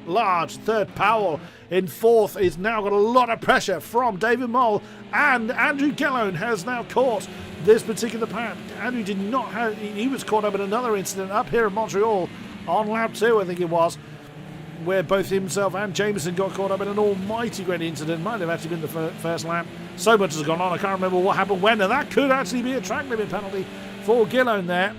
[SPEAKER 1] Large third, Powell in fourth. Is now got a lot of pressure from David Moll, and Andrew Gellone has now caught this particular pack. Andrew did not have, he was caught up in another incident up here in Montreal on lap 2, I think it was, where both himself and Jameson got caught up in an almighty great incident. Might have actually been the first lap. So much has gone on, I can't remember what happened when, and that could actually be a track limit penalty for Gellone there.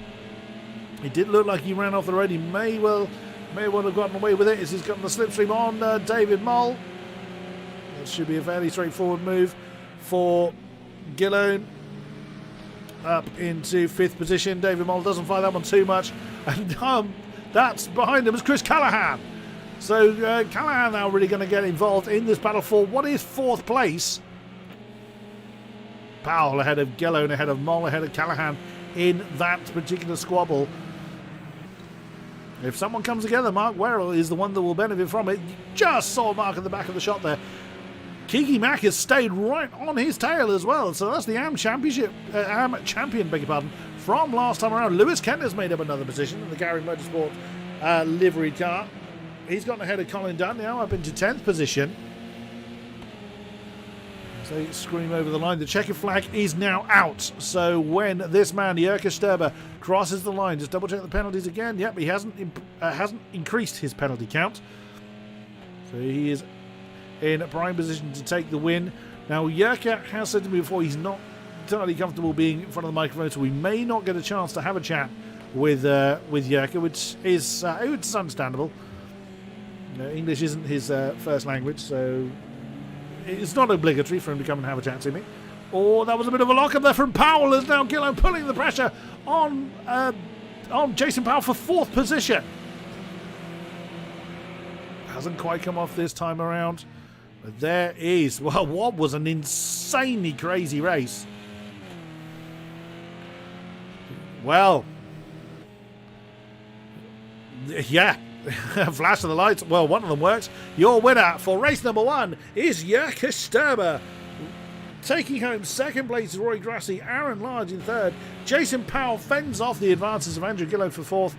[SPEAKER 1] It did look like he ran off the road. He may well have gotten away with it, as he's gotten the slipstream on David Moll. That should be a fairly straightforward move for Gellone. Up into 5th position. David Moll doesn't find that one too much, and that's behind him is Chris Callahan. So Callahan now really going to get involved in this battle for what is 4th place. Powell ahead of Gellone, ahead of Moll, ahead of Callahan in that particular squabble. If someone comes together, Mark Werrell is the one that will benefit from it. You just saw Mark at the back of the shot there. Kiki Mack has stayed right on his tail as well. So that's the AM Championship, AM Champion, beg your pardon, from last time around. Lewis Kent has made up another position in the Gary Motorsport livery car. He's gotten ahead of Colin Dunn now, up into 10th position. So they scream over the line. The checkered flag is now out. So when this man, Jurke Sterber, crosses the line, just double check the penalties again. Yep, he hasn't increased his penalty count. So he is in a prime position to take the win. Now, Jurke has said to me before he's not entirely comfortable being in front of the microphone, so we may not get a chance to have a chat with Jurke, which is it's understandable. English isn't his first language, so it's not obligatory for him to come and have a chat to me. Oh, that was a bit of a lock-up there from Powell, as now Gellone pulling the pressure on Jason Powell for 4th position. hasn't quite come off this time around. But there is, well, what was an insanely crazy race. Well, yeah, flash of the lights. Well, one of them works. Your winner for race number 1 is Jurka Sturber. Taking home second place is Roy Grassi, Aaron Large in third. Jason Powell fends off the advances of Andrew Gillow for fourth.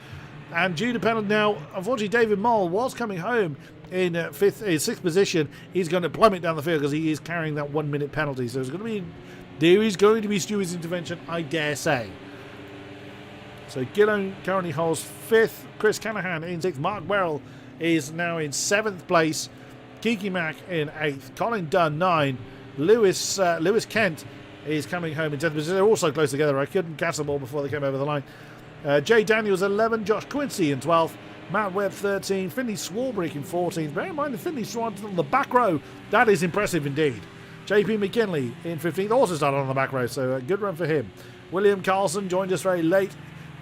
[SPEAKER 1] And due to penalty now, unfortunately, David Moll was coming home in sixth position. He's going to plummet down the field because he is carrying that 1 minute penalty. So there is going to be Stewart's intervention, I dare say. So Gillow currently holds 5th, Chris Canahan in 6th, Mark Werrell is now in 7th place, Kiki Mack in 8th, Colin Dunn 9th, Lewis Kent is coming home in 10th position. They're all so close together, I couldn't catch them all before they came over the line. Jay Daniels 11th, Josh Quincy in 12th, Matt Webb 13th, Finley Swarbrick in 14th. Bear in mind the Finley Swarbrick on the back row, that is impressive indeed. JP McKinley in 15th, also started on the back row, so a good run for him. William Carlson joined us very late,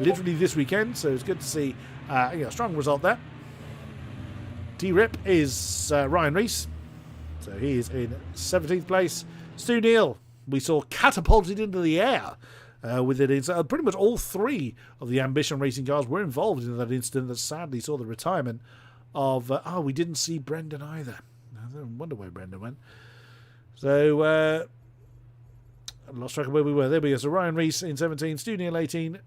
[SPEAKER 1] literally this weekend, so it's good to see a strong result there. T-Rip is Ryan Rees, so he is in 17th place. Stu Neal, we saw catapulted into the air with it. Pretty much all 3 of the Ambition racing cars were involved in that incident that sadly saw the retirement of... we didn't see Brendan either. I wonder where Brendan went. So, I lost track of where we were. There we go. So Ryan Rees in 17, Stu Neal 18,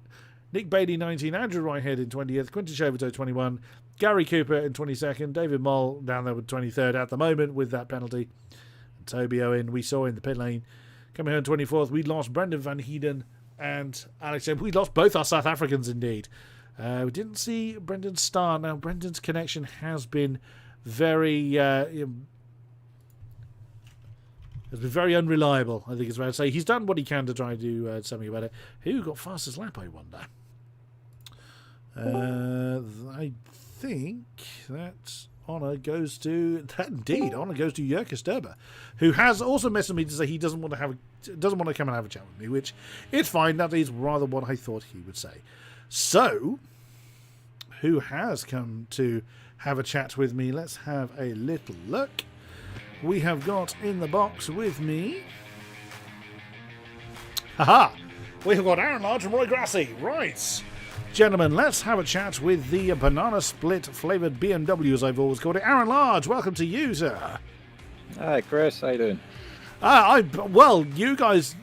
[SPEAKER 1] Nick Bailey 19, Andrew Whitehead in 20th, Quinton Chauvetot 21, Gary Cooper in 22nd, David Moll down there with 23rd at the moment with that penalty. And Toby Owen we saw in the pit lane. Coming home 24th, we lost Brendan Van Heeden and Alex Jamieson. We lost both our South Africans indeed. We didn't see Brendan start. Now Brendan's connection has been very unreliable, I think it's fair to say. He's done what he can to try and do something about it. Who got fastest lap, I wonder? I think that honour goes to Jurka Sturber, who has also messaged me to say he doesn't want to come and have a chat with me, which it's fine. That is rather what I thought he would say. So, who has come to have a chat with me? Let's have a little look. We have got in the box with me. Haha! We have got Aaron Large and Roy Grassi. Right. Gentlemen, let's have a chat with the banana split flavoured BMW, as I've always called it. Aaron Large, welcome to you, sir.
[SPEAKER 2] Hi, Chris. How you doing?
[SPEAKER 1] Well, you guys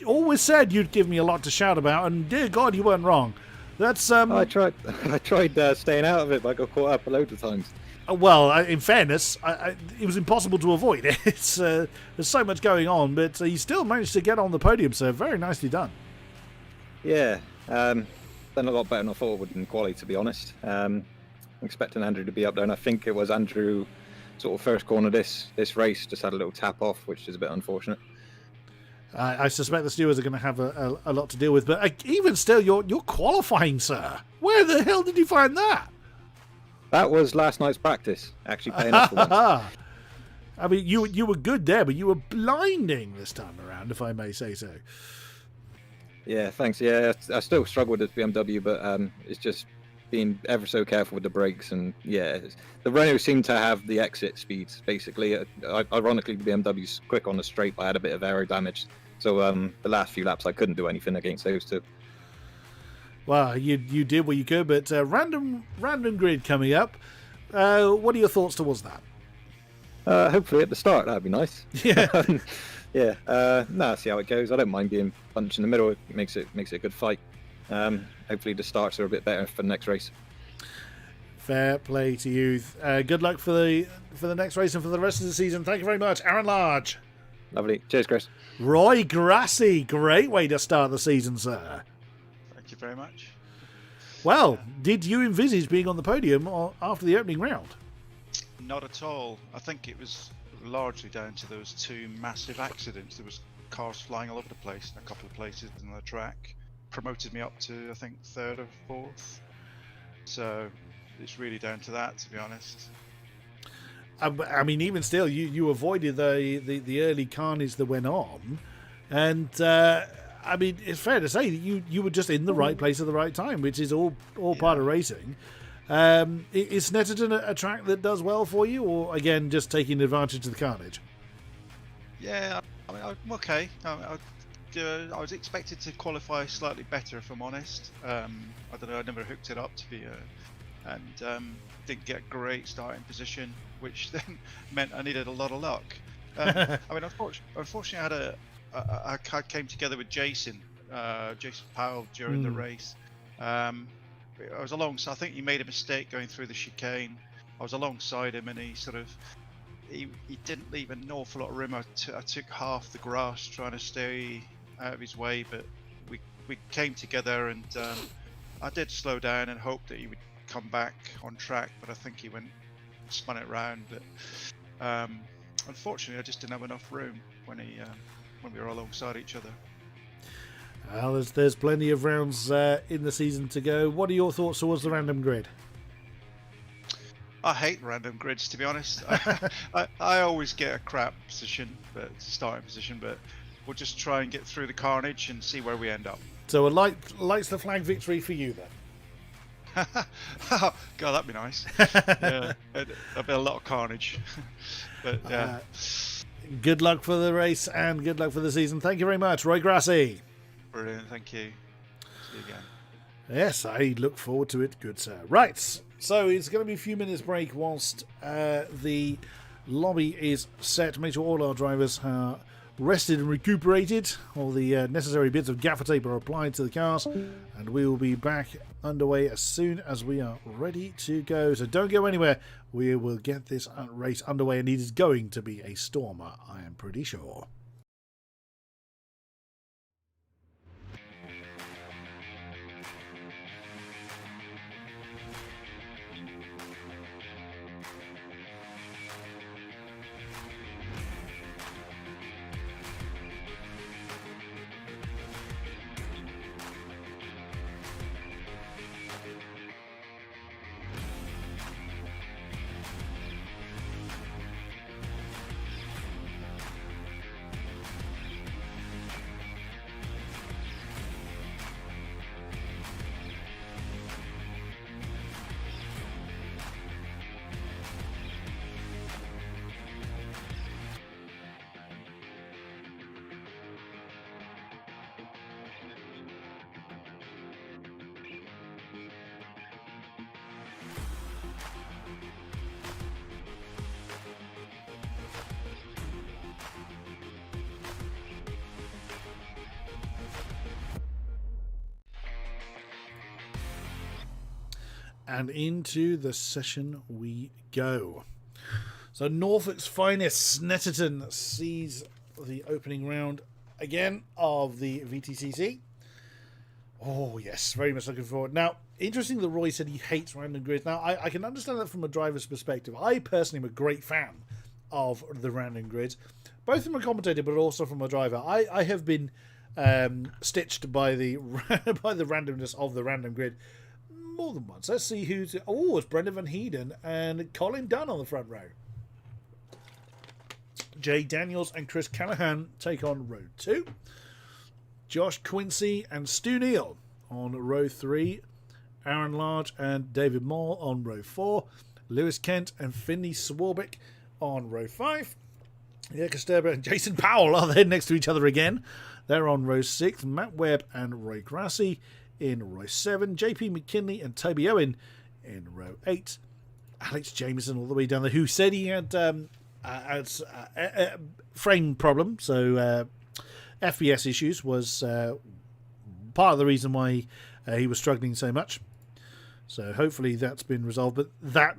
[SPEAKER 1] always said you'd give me a lot to shout about, and dear God, you weren't wrong. That's
[SPEAKER 2] I tried staying out of it, but I got caught up a load of times.
[SPEAKER 1] Well, in fairness, it was impossible to avoid it. There's so much going on, but you still managed to get on the podium, sir. Very nicely done.
[SPEAKER 2] Yeah, done a lot better than I thought it would in quali, to be honest. I'm expecting Andrew to be up there, and I think it was Andrew sort of first corner this race, just had a little tap off, which is a bit unfortunate.
[SPEAKER 1] I suspect the stewards are going to have a lot to deal with, but even still, you're qualifying, sir. Where the hell did you find that?
[SPEAKER 2] That was last night's practice, actually paying off for once.
[SPEAKER 1] I mean, you were good there, but you were blinding this time around, if I may say so.
[SPEAKER 2] Yeah, thanks. Yeah, I still struggle with this BMW, but it's just being ever so careful with the brakes. And yeah, the Renault seemed to have the exit speeds, basically. Ironically, the BMW's quick on the straight, but I had a bit of aero damage. So the last few laps, I couldn't do anything against those two.
[SPEAKER 1] Well, you did what you could, but random grid coming up. What are your thoughts towards that?
[SPEAKER 2] Hopefully at the start, that'd be nice.
[SPEAKER 1] Yeah.
[SPEAKER 2] Yeah. See how it goes. I don't mind being punched in the middle. It makes it a good fight. Hopefully the starts are a bit better for the next race.
[SPEAKER 1] Fair play to you. Good luck for the next race and for the rest of the season. Thank you very much, Aaron Large.
[SPEAKER 2] Lovely. Cheers, Chris.
[SPEAKER 1] Roy Grassi, great way to start the season, sir.
[SPEAKER 3] Thank you very much.
[SPEAKER 1] Well, did you envisage being on the podium after the opening round?
[SPEAKER 3] Not at all. I think it was largely down to those two massive accidents. There was cars flying all over the place in a couple of places on the track. Promoted me up to, I think, 3rd or 4th. So it's really down to that, to be honest.
[SPEAKER 1] I mean, even still, you avoided the early carnage that went on, and I mean, it's fair to say that you were just in the right place at the right time, which is all part of racing. Is Snetterton a track that does well for you, or again just taking advantage of the carnage?
[SPEAKER 3] Yeah, I mean, I'm okay. I was expected to qualify slightly better, if I'm honest. I don't know. I never hooked it up to be and didn't get a great starting position, which then meant I needed a lot of luck. I mean, unfortunately, I came together with Jason Powell during the race. I was alongside. I think he made a mistake going through the chicane. I was alongside him, and he didn't leave an awful lot of room. I took half the grass trying to stay out of his way, but we came together, and I did slow down and hope that he would come back on track, but I think he spun it round. But unfortunately, I just didn't have enough room when we were alongside each other.
[SPEAKER 1] Well, there's plenty of rounds in the season to go. What are your thoughts towards the random grid?
[SPEAKER 3] I hate random grids, to be honest. I always get a crap position, but starting position, but we'll just try and get through the carnage and see where we end up.
[SPEAKER 1] So a lights the flag victory for you then.
[SPEAKER 3] God, that'd be nice. Yeah, there'll be a lot of carnage. But yeah.
[SPEAKER 1] Good luck for the race and good luck for the season. Thank you very much, Roy Grassi.
[SPEAKER 3] Brilliant, thank you. See you again.
[SPEAKER 1] Yes, I look forward to it, good sir. Right, so it's going to be a few minutes break whilst the lobby is set. Make sure all our drivers are rested and recuperated. All the necessary bits of gaffer tape are applied to the cars, and we will be back underway as soon as we are ready to go. So don't go anywhere. We will get this race underway, and it is going to be a stormer, I am pretty sure. And into the session we go. So Norfolk's finest, Snetterton, sees the opening round again of the VTCC. Oh yes, very much looking forward. Now, interesting that Roy said he hates random grids. Now, I can understand that from a driver's perspective. I personally am a great fan of the random grids, both from a commentator but also from a driver. I have been stitched by the by the randomness of the random grid more than once. Let's see who's... Oh, it's Brendan Van Heeden and Colin Dunn on the front row. Jay Daniels and Chris Callahan take on row 2. Josh Quincy and Stu Neal on row 3. Aaron Large and David Moore on row 4. Lewis Kent and Finley Swarbrick on row 5. Erika Sterber and Jason Powell are there next to each other again. They're on row 6. Matt Webb and Roy Grassi in row 7, JP McKinley and Toby Owen in row 8. Alex Jamieson all the way down there, who said he had a frame problem, so FPS issues was part of the reason why he was struggling so much. So hopefully that's been resolved, but that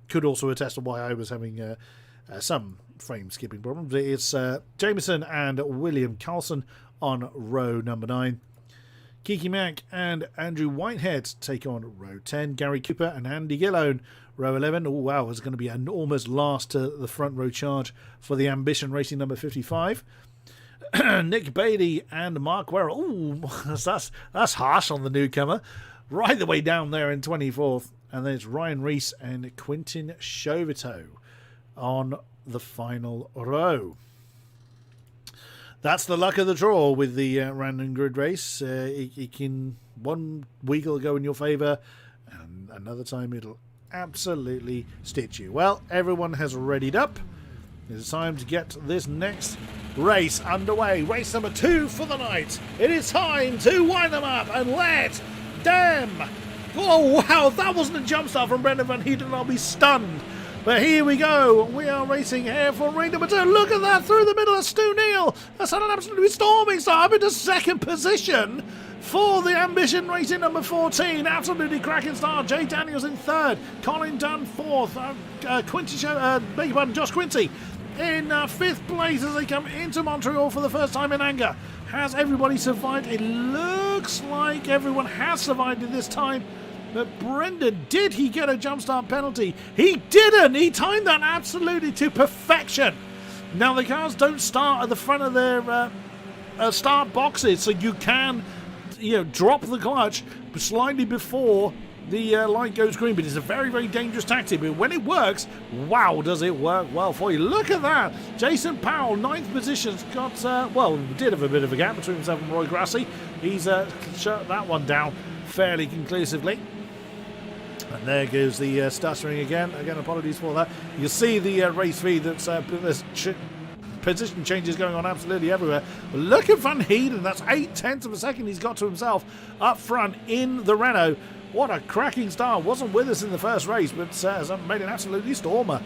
[SPEAKER 1] could also attest to why I was having some frame skipping problems. It's Jamieson and William Carlson on row number 9. Kiki Mack and Andrew Whitehead take on row 10. Gary Cooper and Andy Gillone, row 11. Oh, wow, it's going to be an almost last to the front row charge for the Ambition Racing number 55. Nick Bailey and Mark Werrell. Oh, that's harsh on the newcomer. Right the way down there in 24th. And then it's Ryan Reese and Quentin Chauviteau on the final row. That's the luck of the draw with the random grid race. It can, one week will go in your favour, And another time it'll absolutely stitch you. Well, everyone has readied up. It's time to get this next race underway. Race number 2 for the night. It is time to wind them up and let them. Oh, wow, that wasn't a jump start from Brendan Van Heeden. I'll be stunned. But here we go. We are racing here for ring number 2. Look at that through the middle of Stu Neal. That's had an absolutely storming start up into second position for the Ambition Racing number 14. Absolutely cracking start. Jay Daniels in third. Colin Dunn fourth. Josh Quincy in fifth place as they come into Montreal for the first time in anger. Has everybody survived? It looks like everyone has survived it this time. But Brendan, did he get a jump start penalty? He didn't! He timed that absolutely to perfection. Now the cars don't start at the front of their start boxes, so you can drop the clutch slightly before the light goes green, but it's a very, very dangerous tactic. But when it works, wow, does it work well for you. Look at that. Jason Powell, 9th position, got, did have a bit of a gap between himself and Roy Grassi. He's shut that one down fairly conclusively. And there goes the stuttering again. Again, apologies for that. You see the race feed that's position changes going on absolutely everywhere. But look at Van Heeden. That's 0.8 of a second he's got to himself up front in the Renault. What a cracking start. Wasn't with us in the first race, but has made an absolutely stormer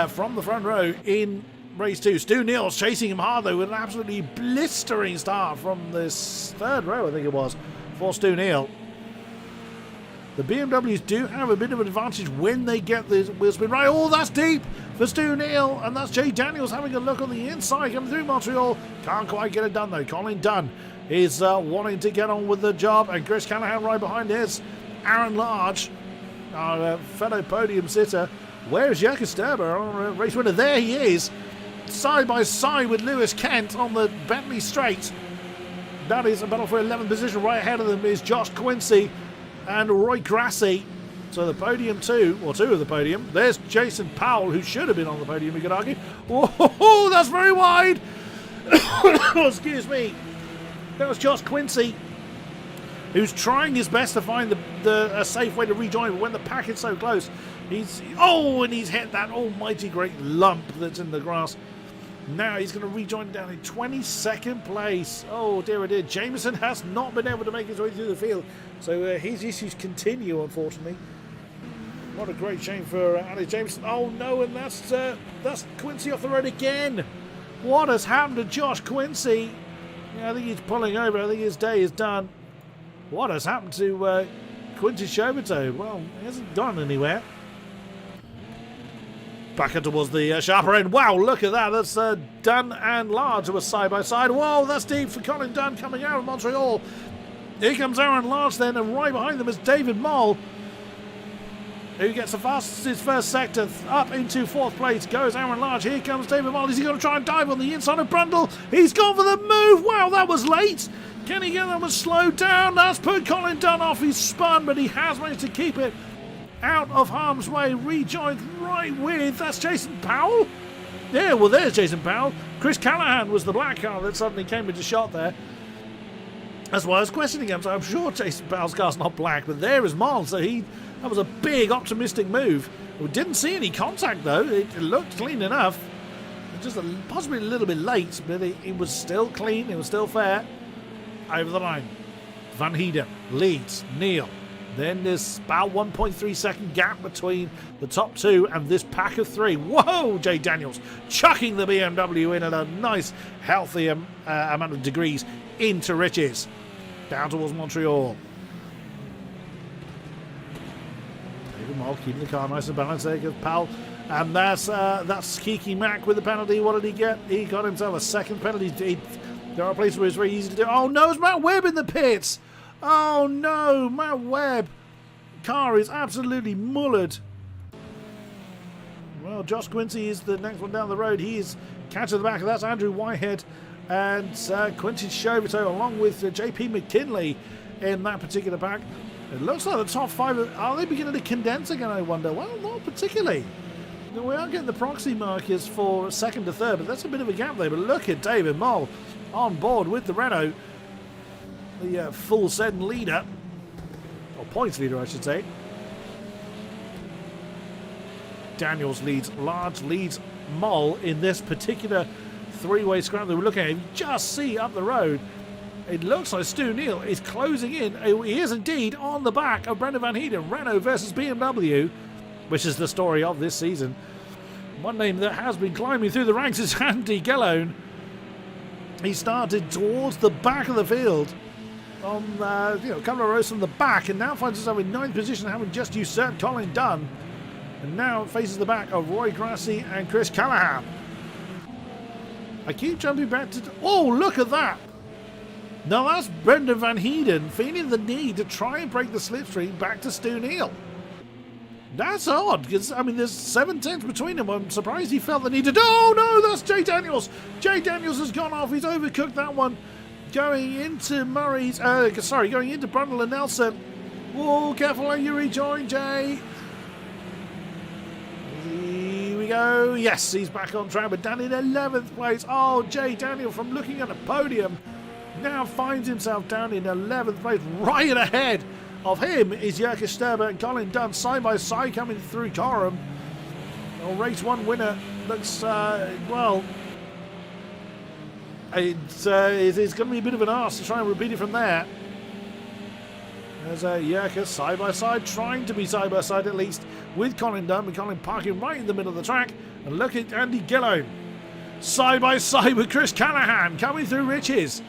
[SPEAKER 1] from the front row in race 2. Stu Neal's chasing him hard, though, with an absolutely blistering start from this third row, I think it was, for Stu Neal. The BMWs do have a bit of an advantage when they get the wheel spin right. Oh, that's deep for Stu Neal, and that's Jay Daniels having a look on the inside coming through Montreal. Can't quite get it done, though. Colin Dunn is wanting to get on with the job, and Chris Callahan right behind his Aaron Large, our fellow podium sitter. Where's Jacques Sterber, our race winner? There he is, side by side with Lewis Kent on the Bentley Straight. That is a battle for 11th position. Right ahead of them is Josh Quincy and Roy Grassi. So the podium 2, or 2 of the podium. There's Jason Powell, who should have been on the podium, you could argue. Oh, that's very wide. Excuse me. That was Josh Quincy, who's trying his best to find a safe way to rejoin, but when the pack is so close, he's hit that almighty great lump that's in the grass. Now he's going to rejoin down in 22nd place. Oh dear, dear. Jamieson has not been able to make his way through the field, so his issues continue, unfortunately. What a great shame for Alex Jamieson. Oh no, and that's Quincy off the road again. What has happened to Josh Quincy? Yeah, I think he's pulling over. I think his day is done. What has happened to Quincy Chauvetot? Well, he hasn't gone anywhere. Back up towards the sharper end. Wow, look at that. That's Dunn and Large who are side by side. Whoa, that's deep for Colin Dunn coming out of Montreal. Here comes Aaron Large then, and right behind them is David Moll, who gets the fastest first sector up into 4th place. Goes Aaron Large. Here comes David Moll. Is he going to try and dive on the inside of Brundle? He's gone for the move. Wow, that was late. Can he get that one slowed down? That's put Colin Dunn off. He's spun, but he has managed to keep it out of harm's way. Rejoined right with, that's Jason Powell. Yeah, well, there's Jason Powell. Chris Callahan was the black car that suddenly came into shot there. That's why I was questioning him. So I'm sure Jason Powell's car's not black, but there is Moll. So that was a big optimistic move. We didn't see any contact though. It looked clean enough. Just possibly a little bit late, but it was still clean. It was still fair. Over the line. Van Heeden leads Neal. Then there's about 1.3 second gap between the top 2 and this pack of 3. Whoa, Jay Daniels chucking the BMW in at a nice, healthy amount of degrees into riches. Down towards Montreal. David Moll keeping the car nice and balanced there because Powell. And that's Kiki Mack with the penalty. What did he get? He got himself a second penalty. There are places where it's very easy to do. Oh no, it's Matt Webb in the pits. Oh no, Matt Webb. Car is absolutely mullered. Well, Josh Quincy is the next one down the road. He is catching the back. That's Andrew Whitehead and Quincy Chauvetot along with JP McKinley in that particular pack. It looks like the top 5, are they beginning to condense again, I wonder? Well, not particularly. We are getting the proxy markers for 2nd to 3rd, but that's a bit of a gap there. But look at David Moll on board with the Renault. The full Sen leader, or points leader I should say. Daniels leads Large, leads Moll in this particular three-way scrap that we're looking at. You just see up the road, it looks like Stu Neal is closing in. He is indeed on the back of Brendan Van Heeden. Renault versus BMW, which is the story of this season. One name that has been climbing through the ranks is Andy Gellone. He started towards the back of the field on a couple of rows from the back, and now finds himself in 9th position, having just usurped Colin Dunn, and now faces the back of Roy Grassi and Chris Callahan. I keep jumping back to... Oh, look at that! Now that's Brendan Van Heeden feeling the need to try and break the slipstream back to Stu Neal. That's odd, because, I mean, there's 7 tenths between them. I'm surprised he felt the need to... Oh, no, that's Jay Daniels. Jay Daniels has gone off. He's overcooked that one. Going into Murray's... going into Brundle and Nelson. Whoa, careful how you rejoin, Jay. Here we go. Yes, he's back on track, but down in 11th place. Oh, Jay Daniel, from looking at the podium, now finds himself down in 11th place, right ahead of him is Jurka Sterber and Colin Dunn side by side coming through Coram. Well, race 1 winner looks, it's going to be a bit of an arse to try and repeat it from there. There's Jurka side by side, trying to be side by side at least with Colin Dunn, but Colin parking right in the middle of the track. And look at Andy Gellone side by side with Chris Callahan coming through Riches.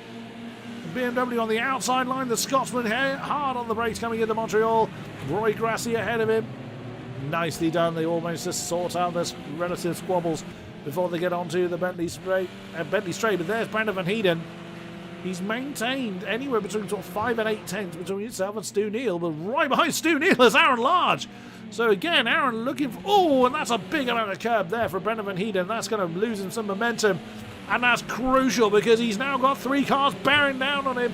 [SPEAKER 1] BMW on the outside line, the Scotsman hard on the brakes coming into Montreal. Roy Grassi ahead of him. Nicely done. They all managed to sort out their relative squabbles before they get onto the Bentley Straight. But there's Brendan Van Heeden. He's maintained anywhere between sort of 5 and 8 tenths between himself and Stu Neal, but right behind Stu Neal is Aaron Large. So again, Aaron looking for... Oh, and that's a big amount of curb there for Brendan Van Heeden. That's going to lose him some momentum. And that's crucial because he's now got 3 cars bearing down on him.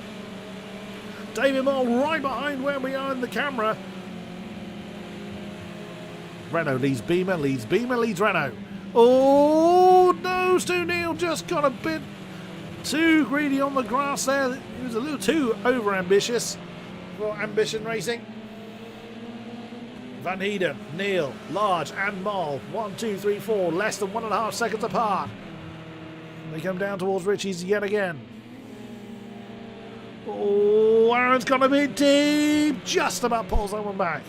[SPEAKER 1] David Moll right behind where we are in the camera. Renault leads Beamer, leads Renault. Oh, no, Stu Neal just got a bit too greedy on the grass there. He was a little too over-ambitious for Ambition Racing. Van Heeden, Neal, Large and Moll. 1, 2, 3, 4, less than 1.5 seconds apart. They come down towards Richie's yet again. Oh, Aaron's gone a bit deep. Just about pulls that one back.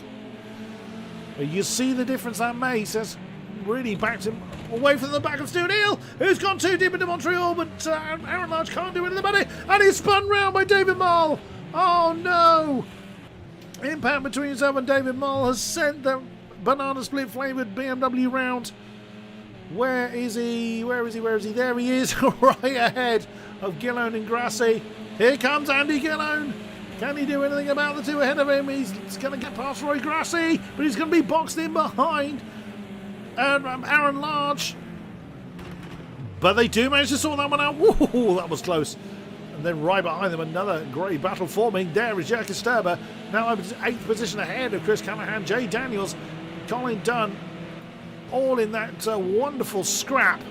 [SPEAKER 1] But you see the difference that makes. That's really backed him away from the back of Stu Neal, who's gone too deep into Montreal, but Aaron Large can't do anything about it. And he's spun round by David Moll. Oh, no. Impact between himself and David Moll has sent the banana split flavoured BMW round. Where is he? There he is, right ahead of Gellone and Grassi. Here comes Andy Gellone. Can he do anything about the two ahead of him? He's going to get past Roy Grassi, but he's going to be boxed in behind Aaron Large. But they do manage to sort that one out. Whoa, that was close. And then right behind them, another great battle forming. There is Jurka Sterber, now over to 8th position ahead of Chris Callahan, Jay Daniels, Colin Dunn. All in that wonderful scrap.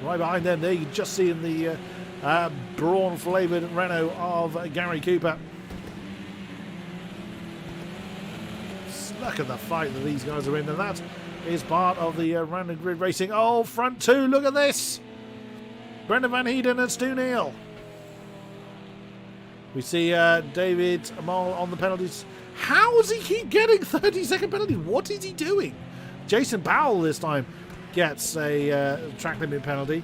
[SPEAKER 1] Right behind them there, you can just see in the brawn-flavoured Renault of Gary Cooper. Look at the fight that these guys are in, and that is part of the random grid racing. Oh, front 2, look at this. Brendan Van Heeden and Stu Neal. We see David Moll on the penalties. How does he keep getting 30-second penalties? What is he doing? Jason Powell this time gets a track limit penalty.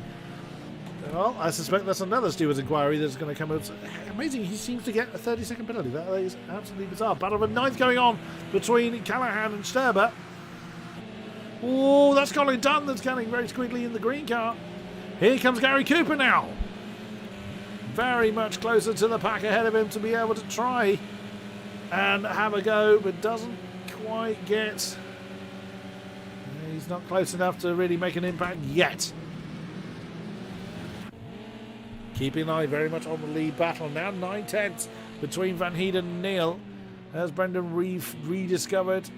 [SPEAKER 1] Well, I suspect that's another stewards inquiry that's going to come up. Amazing, he seems to get a 30-second penalty. That is absolutely bizarre. Battle of the 9th going on between Callahan and Sterber. Oh, that's Colin Dunn that's coming very quickly in the green car. Here comes Gary Cooper now. Very much closer to the pack ahead of him to be able to try and have a go, but doesn't quite get... He's not close enough to really make an impact yet. Keeping an eye very much on the lead battle. Now 9 tenths between Van Heeden and Neal. As Brendan rediscovered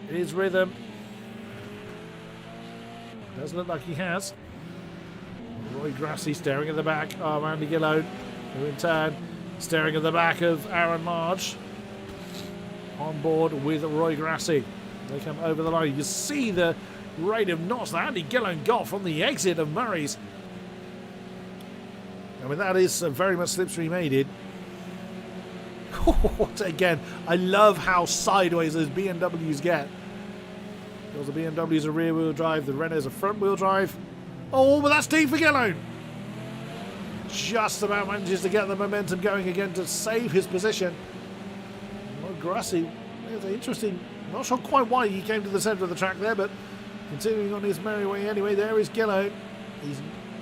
[SPEAKER 1] his rhythm. Doesn't look like he has. Roy Grassi staring at the back of Andy Gellone, who in turn staring at the back of Aaron Large. On board with Roy Grassi. They come over the line. You can see the rate of knots that Andy Gillon got from the exit of Murray's. I mean, that is very much slipstream aided. Again, I love how sideways those BMWs get. Because the BMW is a rear-wheel drive, the Renault is a front-wheel drive. Oh, but that's deep for Gillon. Just about manages to get the momentum going again to save his position. Well, Grassi is interesting. Not sure quite why he came to the centre of the track there, but continuing on his merry way anyway. There is Gillon.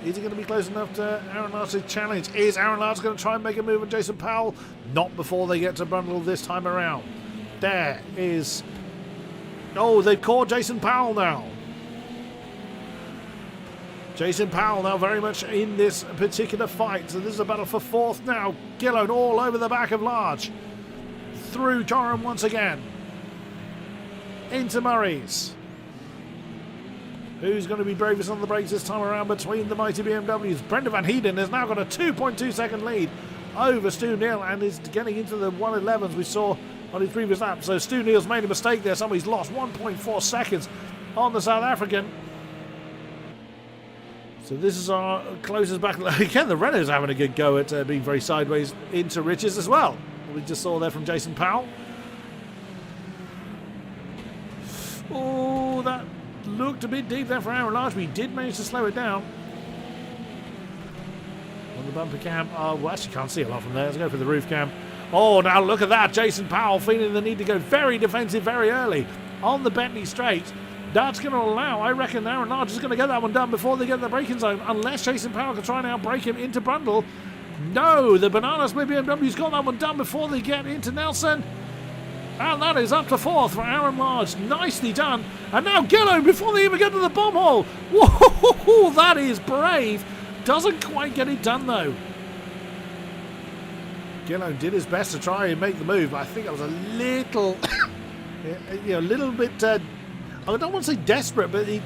[SPEAKER 1] Is he going to be close enough to Aaron Larch's challenge? Is Aaron Larch going to try and make a move on Jason Powell? Not before they get to Brundle this time around. There is... Oh, they've caught Jason Powell now. Jason Powell now very much in this particular fight. So this is a battle for fourth now. Gillon all over the back of Larch. Through Coram once again. Into Murray's. Who's going to be bravest on the brakes this time around between the mighty BMWs? Brendan Van Heeden has now got a 2.2 second lead over Stu Neal and is getting into the 111s we saw on his previous lap. So Stu Neal's made a mistake there. Somebody's lost 1.4 seconds on the South African. So this is our closest battle. Again, the Renault's having a good go at being very sideways into Riches as well. We just saw there from Jason Powell. Oh, that looked a bit deep there for Aaron Large, but he did manage to slow it down. On the bumper cam, well, actually can't see a lot from there. Let's go for the roof cam. Oh, now look at that. Jason Powell feeling the need to go very defensive very early on the Bentley straight. That's going to allow, I reckon, Aaron Large is going to get that one done before they get to the braking zone, unless Jason Powell can try and outbrake him into Brundle. No, the Banana Split BMW's got that one done before they get into Nelson. And that is up to fourth for Aaron Large. Nicely done. And now Gillon before they even get to the bomb hole. Whoa, that is brave. Doesn't quite get it done though. Gillon did his best to try and make the move, but I think that was a little, a little bit, I don't want to say desperate, but it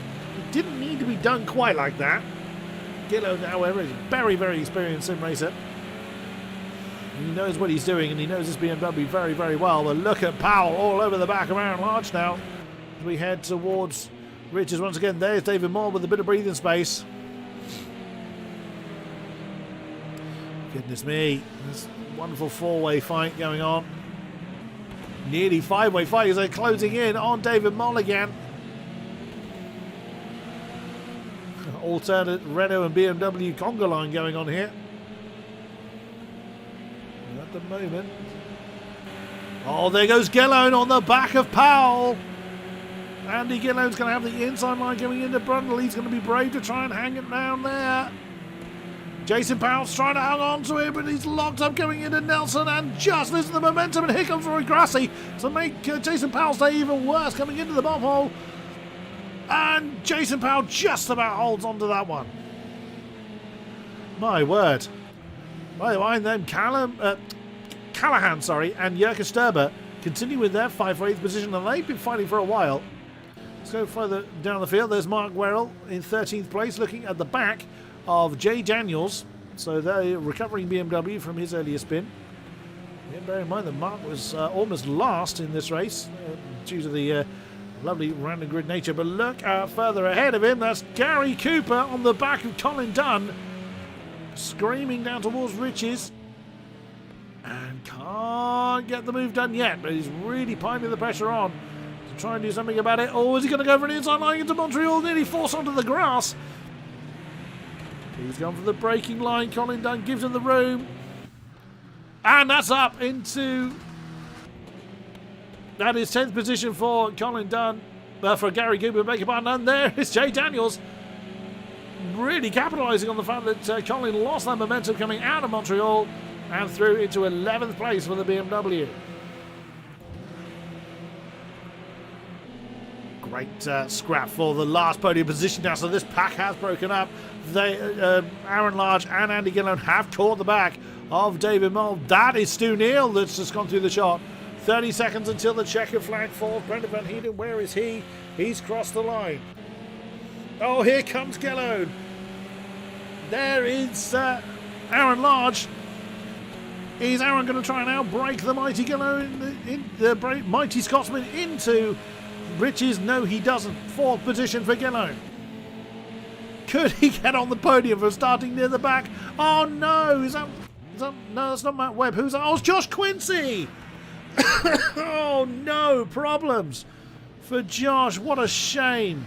[SPEAKER 1] didn't need to be done quite like that. Gillon, however, is a very, very experienced sim racer. He knows what he's doing and he knows this BMW very, very well. But look at Powell all over the back of Aaron Large now. As we head towards Richards once again. There's David Moore with a bit of breathing space. Goodness me. This wonderful four-way fight going on. Nearly five-way fight as they're closing in on David Moll again. Alternate Renault and BMW conga line going on here. At the moment. Oh, there goes Gillon on the back of Powell. Andy Gillon's going to have the inside line coming into Brundle. He's going to be brave to try and hang it down there. Jason Powell's trying to hang on to it, but he's locked up going into Nelson and just loses the momentum. And here comes Roy Grassi to make Jason Powell's day even worse coming into the bomb hole. And Jason Powell just about holds on to that one. My word. By the way, then Callahan, and Jurka Sturber continue with their 5 for 8th position, and they've been fighting for a while. Let's go further down the field. There's Mark Werrell in 13th place, looking at the back of Jay Daniels. So they're recovering BMW from his earlier spin. Yeah, bear in mind that Mark was almost last in this race due to the lovely random grid nature. But look further ahead of him. That's Gary Cooper on the back of Colin Dunn. Screaming down towards Riches. And can't get the move done yet. But he's really piling the pressure on to try and do something about it. Oh, is he going to go for an inside line into Montreal? Nearly forced onto the grass. He's gone for the braking line. Colin Dunn gives him the room. And that's up into... That is 10th position for Colin Dunn. For Gary Cooper, beg your pardon. And there is Jay Daniels. Really capitalising on the fact that Colin lost that momentum coming out of Montreal and through into 11th place for the BMW. Great scrap for the last podium position now, so this pack has broken up. Aaron Large and Andy Gillon have caught the back of David Moll. That is Stu Neal that's just gone through the shot. 30 seconds until the checkered flag falls. Brendan Van Heeden, where is he? He's crossed the line. Oh, here comes Gillon. There is Aaron Large. Is Aaron going to try and outbreak the mighty Gillo, mighty Scotsman into Rich's? No, he doesn't. 4th position for Gillo. Could he get on the podium for starting near the back? Oh no! Is that no? That's not Matt Webb. Who's that? Oh, it's Josh Quincy. Oh no! Problems for Josh. What a shame.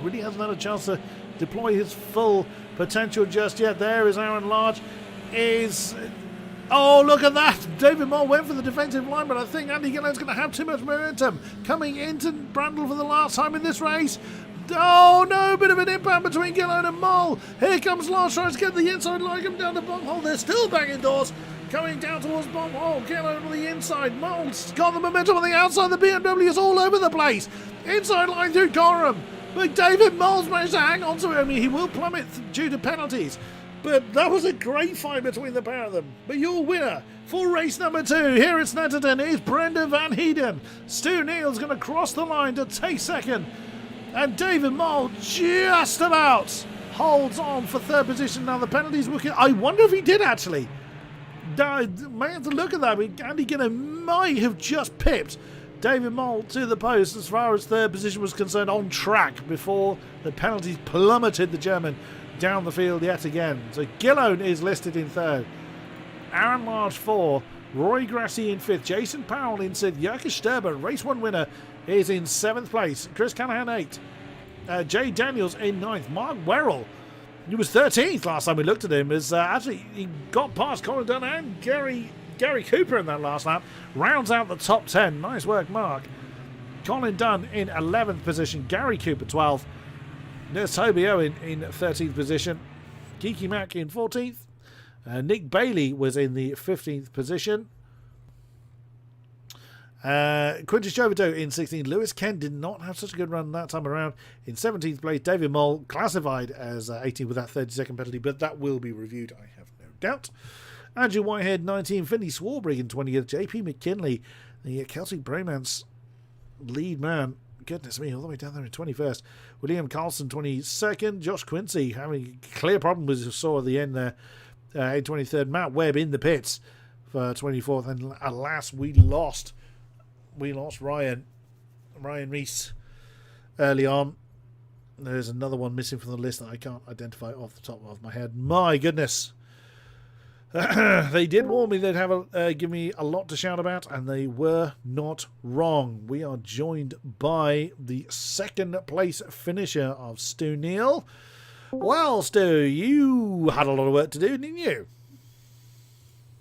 [SPEAKER 1] Really hasn't had a chance to deploy his full potential just yet. There is Aaron Large. Oh, look at that! David Moore went for the defensive line, but I think Andy Gillon's going to have too much momentum. Coming into Brandle for the last time in this race. Oh no, bit of an impact between Gillon and Mole. Here comes Lars trying to get the inside line, come down to bomb hole. They're still back indoors. Coming down towards bomb hole. Gillon on the inside. Mole's got the momentum on the outside. The BMW is all over the place. Inside line through Gorham. But David Mole's managed to hang on to it. I mean, he will plummet due to penalties. But that was a great fight between the pair of them. But your winner for race number 2 here at Snetterton is Brendan Van Heeden. Stu Neal's going to cross the line to take second. And David Mole just about holds on for 3rd position. Now the penalties were... I wonder if he did actually. May have to look at that. I mean, Andy Gillen might have just pipped David Mole to the post as far as 3rd position was concerned on track before the penalties plummeted the German down the field yet again. So Gillone is listed in 3rd. Aaron Large 4. Roy Grassi in 5th. Jason Powell in 6th. Jurka Sterber, race 1 winner, is in 7th place. Chris Callahan 8th. Jay Daniels in 9th. Mark Werrell, he was 13th last time we looked at him, is actually he got past Colin Dunn and Gary Cooper in that last lap. Rounds out the top 10. Nice work, Mark. Colin Dunn in 11th position. Gary Cooper 12th. There's Toby Owen in 13th position. Kiki Mack in 14th. Nick Bailey was in the 15th position. Quintus Jovido in 16th. Lewis Kent did not have such a good run that time around. In 17th place, David Mole classified as 18th with that 30-second penalty, but that will be reviewed, I have no doubt. Andrew Whitehead 19th. Finney Swarbrick in 20th. JP McKinley, the Celtic Bromance lead man. Goodness me, all the way down there in 21st. William Carlson 22nd. Josh Quincy having a clear problem with you saw at the end there in 23rd. Matt Webb in the pits for 24th. And alas, we lost Ryan Reese early on. There's another one missing from the list that I can't identify off the top of my head. My goodness. They did warn me they'd have give me a lot to shout about, and they were not wrong. We are joined by the 2nd place finisher of Stu Neal. Well, Stu, you had a lot of work to do, didn't you?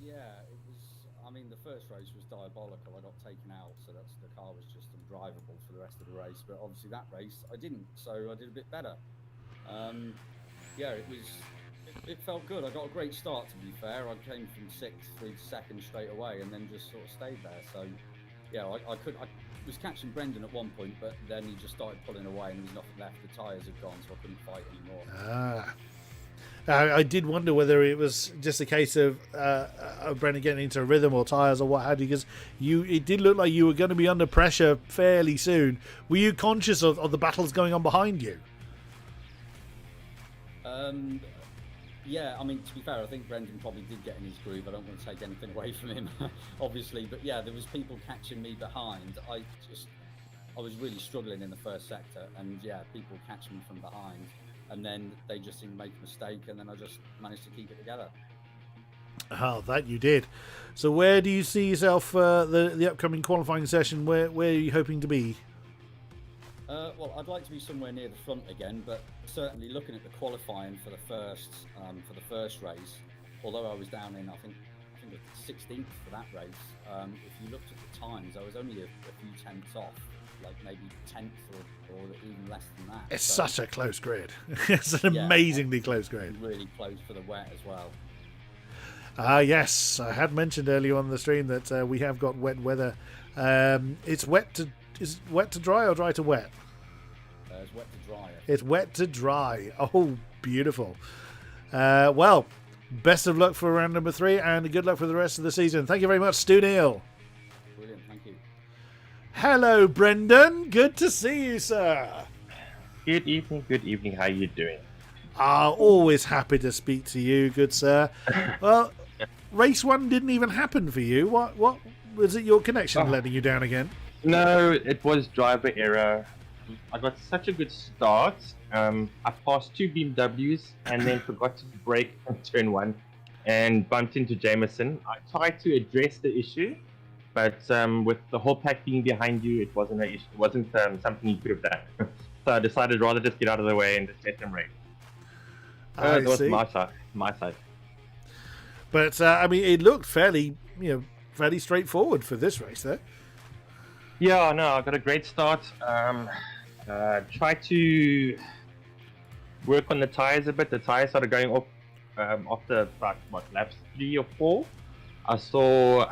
[SPEAKER 4] Yeah, it was. I mean, the first race was diabolical. I got taken out, so the car was just undrivable for the rest of the race. But obviously, that race I didn't, so I did a bit better. Yeah, it felt good. I got a great start, to be fair. I came from 6th through 2nd straight away, and then just sort of stayed there. So, yeah, I was catching Brendan at one point, but then he just started pulling away, and there was nothing left. The tyres had gone, so I couldn't fight anymore.
[SPEAKER 1] I did wonder whether it was just a case of Brendan getting into a rhythm or tyres or what have you, because it did look like you were going to be under pressure fairly soon. Were you conscious of the battles going on behind you?
[SPEAKER 4] Yeah, I mean, to be fair, I think Brendan probably did get in his groove. I don't want to take anything away from him, obviously. But yeah, there was people catching me behind. I was really struggling in the first sector, and yeah, people catching me from behind, and then they just seemed to make a mistake, and then I just managed to keep it together.
[SPEAKER 1] Oh, that you did. So where do you see yourself the upcoming qualifying session? Where are you hoping to be?
[SPEAKER 4] Well, I'd like to be somewhere near the front again, but certainly looking at the qualifying for the first race, although I was down in I think 16th for that race. If you looked at the times, I was only a few tenths off, like maybe 10th or even less than that.
[SPEAKER 1] It's such a close grid. It's an amazingly close grid.
[SPEAKER 4] Really close for the wet as well.
[SPEAKER 1] Yes, I had mentioned earlier on the stream that we have got wet weather. Is it wet to dry or dry to wet?
[SPEAKER 4] It's wet to dry.
[SPEAKER 1] It's wet to dry. Oh, beautiful. Well, best of luck for round number 3 and good luck for the rest of the season. Thank you very much, Stu Neal.
[SPEAKER 4] Brilliant, thank you.
[SPEAKER 1] Hello, Brendan. Good to see you, sir.
[SPEAKER 5] Good evening. How you doing?
[SPEAKER 1] Always happy to speak to you, good sir. Well, race one didn't even happen for you. What was it? Your connection letting you down again?
[SPEAKER 5] No, it was driver error. I got such a good start. I passed 2 BMWs and then forgot to brake on turn 1 and bumped into Jamieson. I tried to address the issue, but with the whole pack being behind you, it wasn't an issue. It wasn't something you could have done. So I decided rather just get out of the way and just let them race. That was my side.
[SPEAKER 1] But I mean, it looked fairly straightforward for this race, though.
[SPEAKER 5] Yeah, no, I got a great start. Tried to work on the tires a bit. The tires started going off after about laps 3 or 4. I saw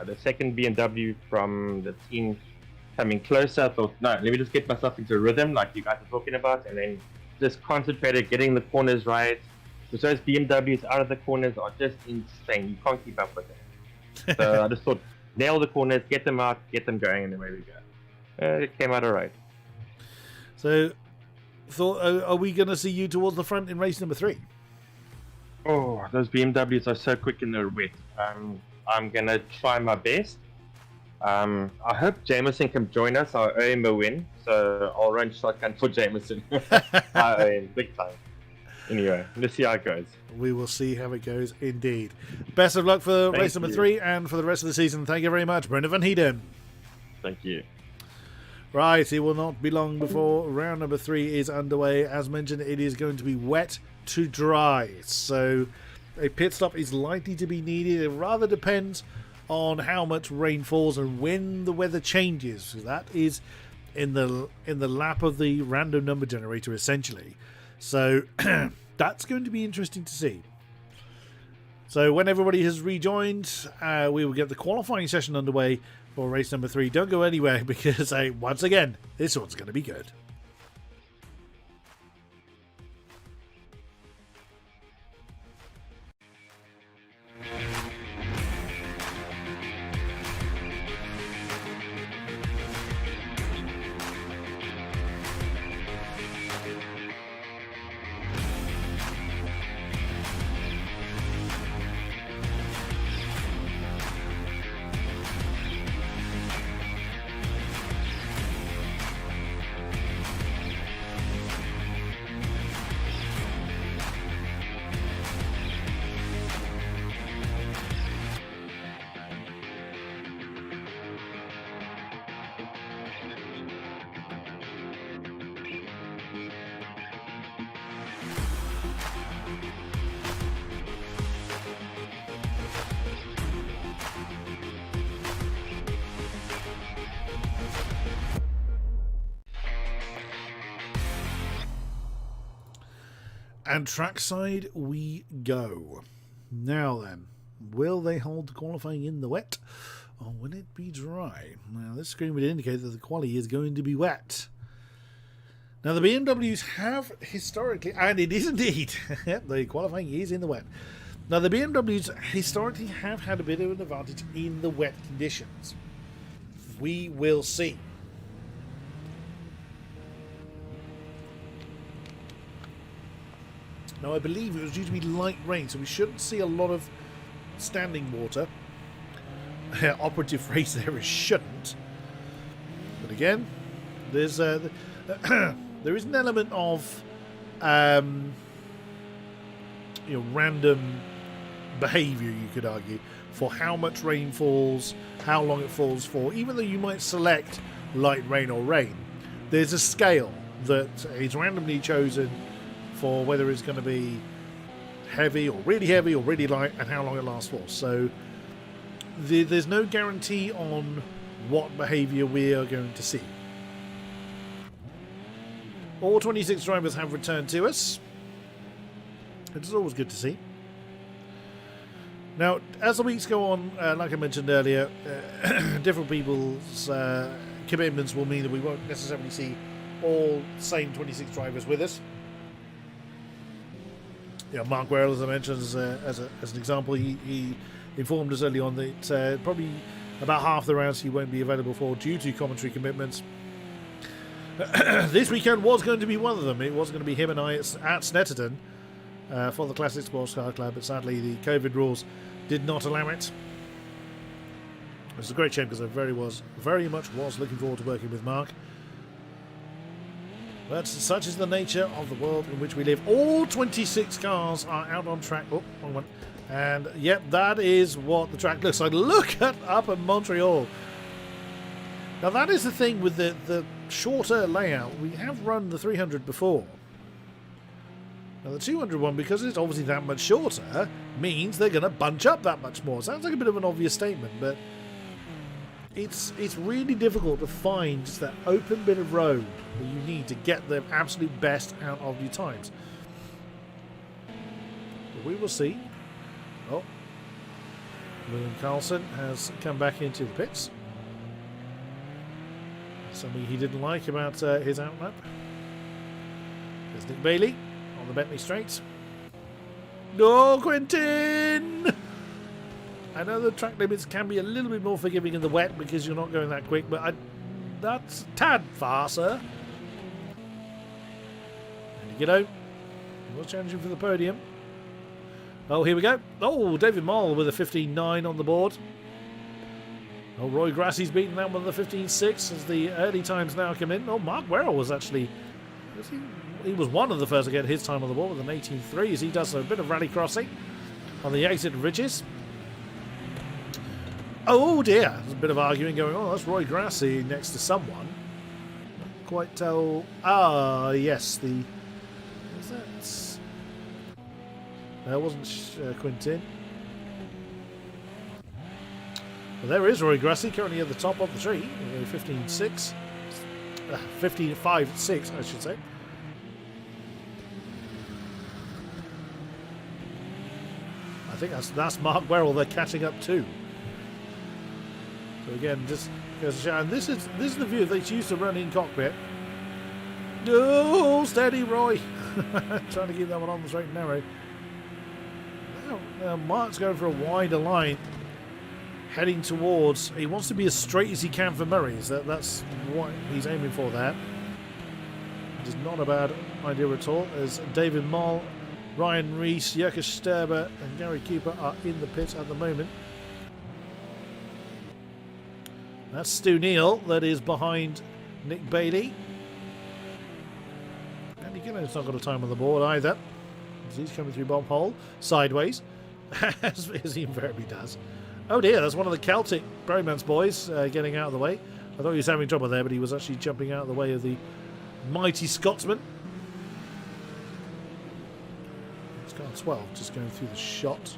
[SPEAKER 5] the second BMW from the team coming closer. I thought, no, let me just get myself into a rhythm like you guys are talking about, and then just concentrated getting the corners right. Because those BMWs out of the corners are just insane. You can't keep up with it. So I just thought, nail the corners, get them out, get them going, and away we go. It came out alright.
[SPEAKER 1] So, are we going to see you towards the front in race number 3?
[SPEAKER 5] Oh, those BMWs are so quick in the wet. I'm going to try my best. I hope Jamieson can join us. I owe him a win, so I'll run shotgun for Jamieson. I owe him big time. Anyway, let's see how it goes.
[SPEAKER 1] We will see how it goes indeed. Best of luck for race number 3 and for the rest of the season. Thank you very much, Brendan Van Heeden.
[SPEAKER 5] Thank you.
[SPEAKER 1] Right, it will not be long before round number 3 is underway. As mentioned, it is going to be wet to dry, so a pit stop is likely to be needed. It rather depends on how much rain falls and when the weather changes. That is in the lap of the random number generator, essentially. So that's going to be interesting to see. So when everybody has rejoined, we will get the qualifying session underway for race number 3. Don't go anywhere because once again, this one's going to be good. And trackside we go. Now then, will they hold qualifying in the wet or will it be dry? Now this screen would indicate that the quali is going to be wet. Now the BMWs have historically, and it is indeed, the qualifying is in the wet. Now the BMWs historically have had a bit of an advantage in the wet conditions. We will see. Now, I believe it was due to be light rain, so we shouldn't see a lot of standing water. Operative phrase there is shouldn't. But again, there's there is an element of random behaviour, you could argue, for how much rain falls, how long it falls for. Even though you might select light rain or rain, there's a scale that is randomly chosen for whether it's going to be heavy or really light and how long it lasts for. So there's no guarantee on what behaviour we are going to see. All 26 drivers have returned to us. It is always good to see. Now, as the weeks go on, like I mentioned earlier, different people's commitments will mean that we won't necessarily see all same 26 drivers with us. Mark Werrell, as I mentioned, as an example, he informed us early on that probably about half the rounds he won't be available for due to commentary commitments. This weekend was going to be one of them. It was going to be him and I at Snetterton. for the Classic Sports Car Club, but sadly the COVID rules did not allow it. It was a great shame because I very much was looking forward to working with Mark. But such is the nature of the world in which we live. All 26 cars are out on track. Oh, wrong one. And yep, that is what the track looks like. Look at up at Montreal. Now that is the thing with the shorter layout. We have run the 300 before. Now the 200 one, because it's obviously that much shorter, means they're going to bunch up that much more. Sounds like a bit of an obvious statement, but it's really difficult to find just that open bit of road that you need to get the absolute best out of your times. But we will see. Oh, William Carlson has come back into the pits. Something he didn't like about his outlap. There's Nick Bailey on the Bentley straight. No, Quentin! I know the track limits can be a little bit more forgiving in the wet because you're not going that quick, but that's a tad far, sir. And you know, we're challenging for the podium. Oh, here we go. Oh, David Moll with a 15.9 on the board. Oh, Roy Grassie's beaten that one with a 15.6 as the early times now come in. Oh, Mark Werrell was actually... He was one of the first to get his time on the board with an 18.3 as he does a bit of rally crossing on the exit ridges. Oh dear, there's a bit of arguing going on. That's Roy Grassie next to someone. Not quite tell... Ah, yes, the... Is that... That wasn't Quintin. Well, there is Roy Grassie, currently at the top of the tree. 15.6. 15.5.6, I should say. I think that's Mark Werrell they're catching up to. So again, just goes to show, and this is the view they used to run in cockpit. Oh, steady, Roy! Trying to keep that one on the straight and narrow. Now Mark's going for a wider line, heading towards. He wants to be as straight as he can for Murray's. That's what he's aiming for there. It is not a bad idea at all. As David Moll, Ryan Rees, Jurka Sterber, and Gary Cooper are in the pits at the moment. That's Stu Neal that is behind Nick Bailey. And Gillen's not got a time on the board either. As he's coming through Bob Hole, sideways, as he invariably does. Oh dear, that's one of the Celtic Bromance boys getting out of the way. I thought he was having trouble there, but he was actually jumping out of the way of the mighty Scotsman. It's car 12 just going through the shot.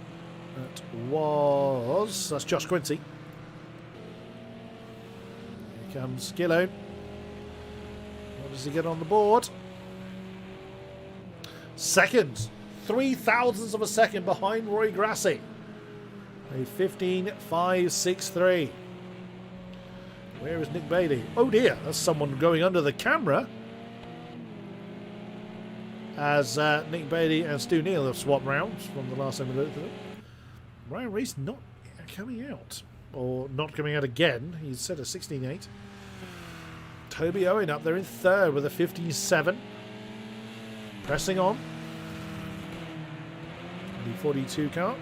[SPEAKER 1] That's Josh Quincy. Comes Gillo. What does he get on the board? Second. 0.003 of a second behind Roy Grassie. A 15.563. Where is Nick Bailey? Oh dear, that's someone going under the camera. As Nick Bailey and Stu Neal have swapped rounds from the last time we looked at them. Ryan Rees not coming out. Or not coming out again. He's set a 16.8. Toby Owen up there in third with a 15.7. Pressing on. The 42 car.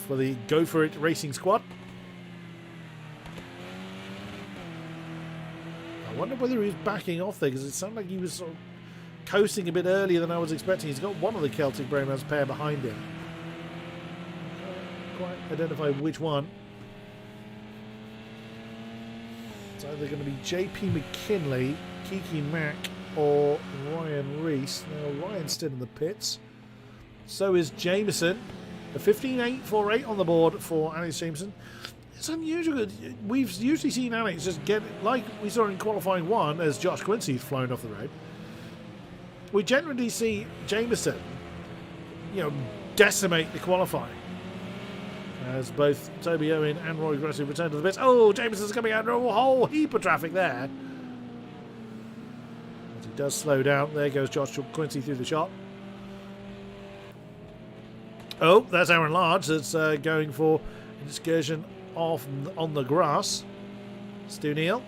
[SPEAKER 1] For the Go For It Racing Squad. I wonder whether he was backing off there because it sounded like he was sort of coasting a bit earlier than I was expecting. He's got one of the Celtic Bromance pair behind him. Quite identify which one. It's either going to be JP McKinley, Kiki Mack, or Ryan Rees. Now Ryan's still in the pits. So is Jamieson. A 15.848 on the board for Alex Jamieson. It's unusual. We've usually seen Alex just get, like we saw in qualifying 1 as Josh Quincy's flown off the road. We generally see Jamieson, decimate the qualifying. As both Toby Owen and Roy Grassie return to the pits. Oh, Jamieson's coming out. A whole heap of traffic there. As he does slow down. There goes Josh Quincy through the shot. Oh, that's Aaron Large that's going for an excursion off on the grass. Stu Neal.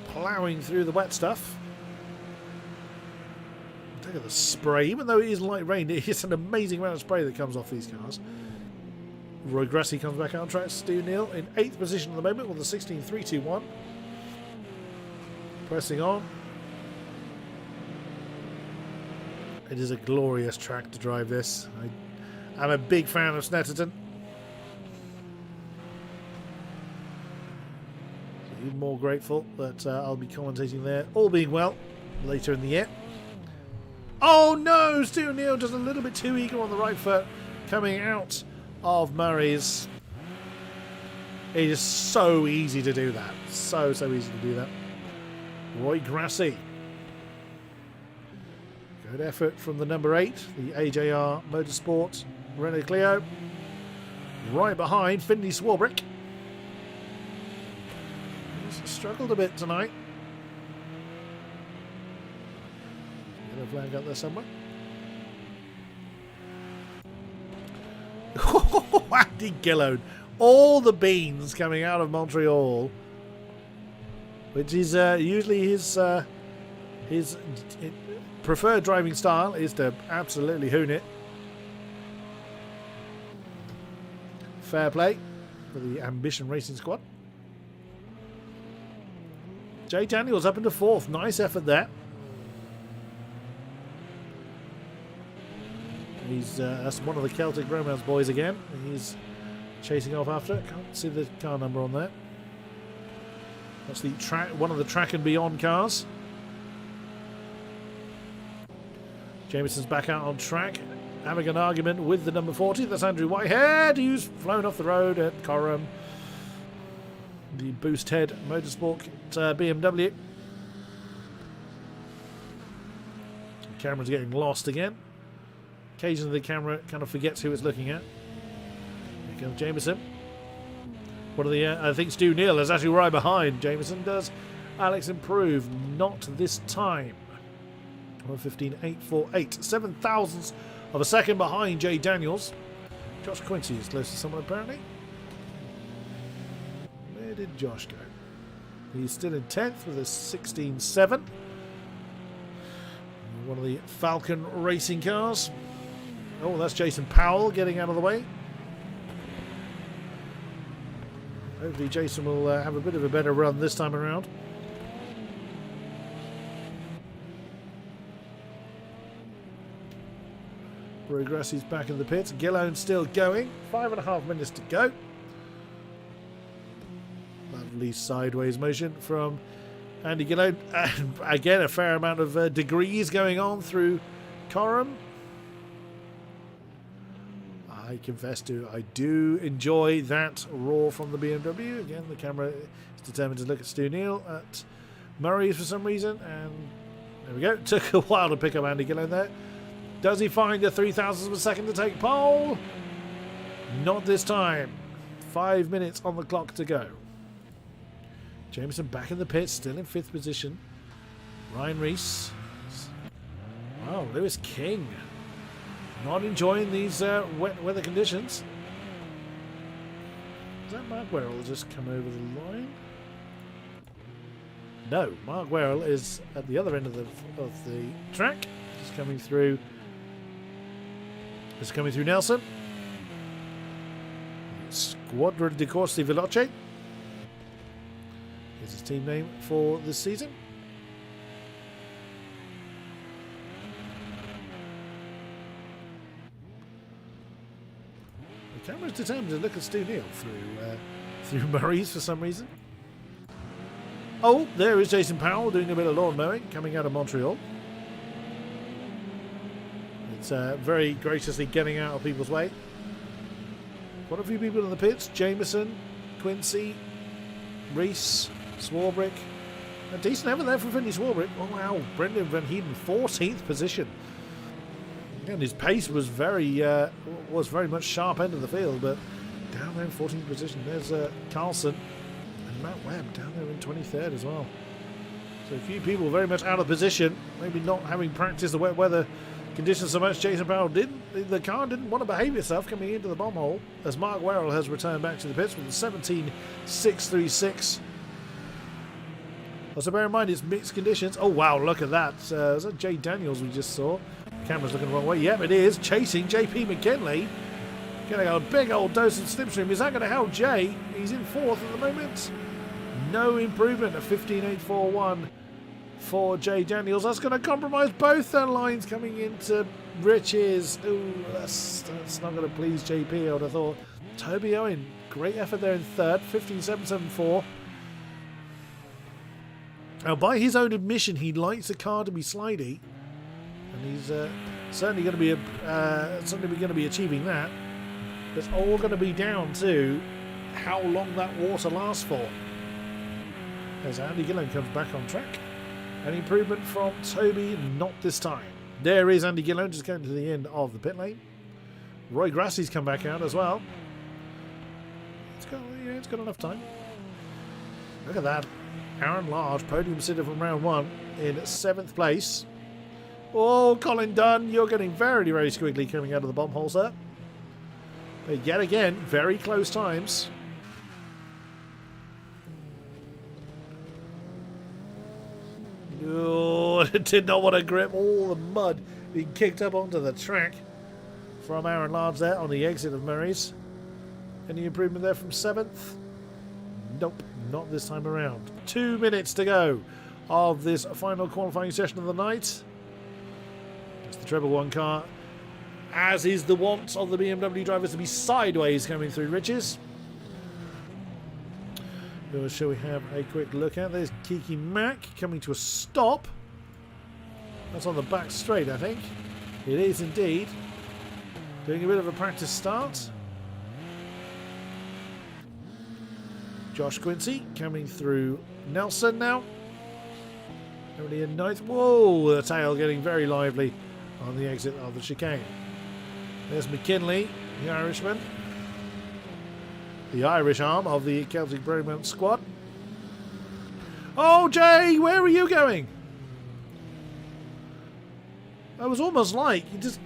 [SPEAKER 1] Ploughing through the wet stuff. Look at the spray. Even though it is light rain, it's an amazing amount of spray that comes off these cars. Roy Grassi comes back out on track. Stu Neal in 8th position at the moment with a 16.321. Pressing on. It is a glorious track to drive this. I'm a big fan of Snetterton. Even more grateful that I'll be commentating there, all being well, later in the year. Oh no! Stu Neal just a little bit too eager on the right foot coming out of Murray's. It is so easy to do that. So easy to do that. Roy Grassi. Good effort from the number 8, the AJR Motorsport Renault Clio. Right behind Finley Swarbrick. He's struggled a bit tonight. Yellow flag up there somewhere. Andy Gillone. All the beans coming out of Montreal, which is usually his preferred driving style, is to absolutely hoon it. Fair play for the Ambition Racing squad. Jay Daniels up into 4th. Nice effort there. He's that's one of the Celtic Romance boys again. He's chasing off after it. Can't see the car number on there. That's the one of the Track and Beyond cars. Jamieson's back out on track, having an argument with the number 40. That's Andrew Whitehead, who's flown off the road at Coram. The Boost Head Motorsport BMW. The camera's getting lost again. Occasionally the camera kind of forgets who it's looking at. Here comes Jamieson. One of the, I think Stu Neal is actually right behind Jamieson. Does Alex improve? Not this time. 1:15.848. 7 thousandths of a second behind Jay Daniels. Josh Quincy is close to someone apparently. Where did Josh go? He's still in 10th with a 16.7. One of the Falcon racing cars. Oh, that's Jason Powell getting out of the way. Hopefully Jason will have a bit of a better run this time around. Roy Grassi's back in the pits. Gillone still going. 5.5 minutes to go. Lovely sideways motion from Andy Gillone. Again, a fair amount of degrees going on through Coram. I confess to, I do enjoy that roar from the BMW. Again, the camera is determined to look at Stu Neal at Murray's for some reason. And there we go. Took a while to pick up Andy Gillone there. Does he find a 3,000th of a second to take pole? Not this time. 5 minutes on the clock to go. Jamieson back in the pits, still in 5th position. Ryan Rees. Wow, Lewis King. Not enjoying these wet weather conditions. Is that Mark Werrell just come over the line? No, Mark Werrell is at the other end of the track. He's coming through. It's coming through Nelson. Squadra di Corsi Veloce is his team name for this season. The camera's determined to look at Stu Neal through Murray's for some reason. Oh, there is Jason Powell doing a bit of lawn mowing coming out of Montreal. It's very graciously getting out of people's way. Quite a few people in the pits. Jamieson, Quincy, Rees, Swarbrick. A decent effort there from Finley Swarbrick. Oh wow, Brendan Van Heeden, 14th position. And his pace was very much sharp end of the field, but down there in 14th position. There's Carlson and Matt Webb down there in 23rd as well. So a few people very much out of position, maybe not having practiced the wet weather conditions so much. Jason Powell didn't. The car didn't want to behave itself coming into the bomb hole, as Mark Werrell has returned back to the pits with a 17.636. Also, bear in mind it's mixed conditions. Oh wow, look at that! Is that Jay Daniels we just saw? Camera's looking the wrong way. Yep, it is. Chasing JP McKinley. Getting a big old dose of slipstream. Is that going to help Jay? He's in 4th at the moment. No improvement. A 15.841 for Jay Daniels. That's going to compromise both their lines coming into Riches. Ooh, that's not going to please JP, I would have thought. Toby Owen, great effort there in 3rd. 15.774. Now, by his own admission, he likes the car to be slidey. And he's certainly going to be achieving that. It's all going to be down to how long that water lasts for. As Andy Gillon comes back on track. An improvement from Toby, not this time. There is Andy Gillon just getting to the end of the pit lane. Roy Grassie's come back out as well. It's got enough time. Look at that. Aaron Large, podium sitter from round 1 in 7th place. Oh, Colin Dunn, you're getting very, very squiggly coming out of the bomb hole, sir. But yet again, very close times. Oh, it did not want to grip all the mud being kicked up onto the track from Aaron Large there on the exit of Murray's. Any improvement there from 7th? Nope, not this time around. 2 minutes to go of this final qualifying session of the night. It's the treble 1 car, as is the want of the BMW drivers to be sideways coming through Riches. Shall we have a quick look at? There's Kiki Mack coming to a stop. That's on the back straight, I think. It is indeed. Doing a bit of a practice start. Josh Quincy coming through Nelson now. Only in 9th. Whoa, the tail getting very lively on the exit of the chicane. There's McKinley, the Irishman. The Irish arm of the Celtic Bromance squad. Oh, Jay, where are you going? That was almost like you just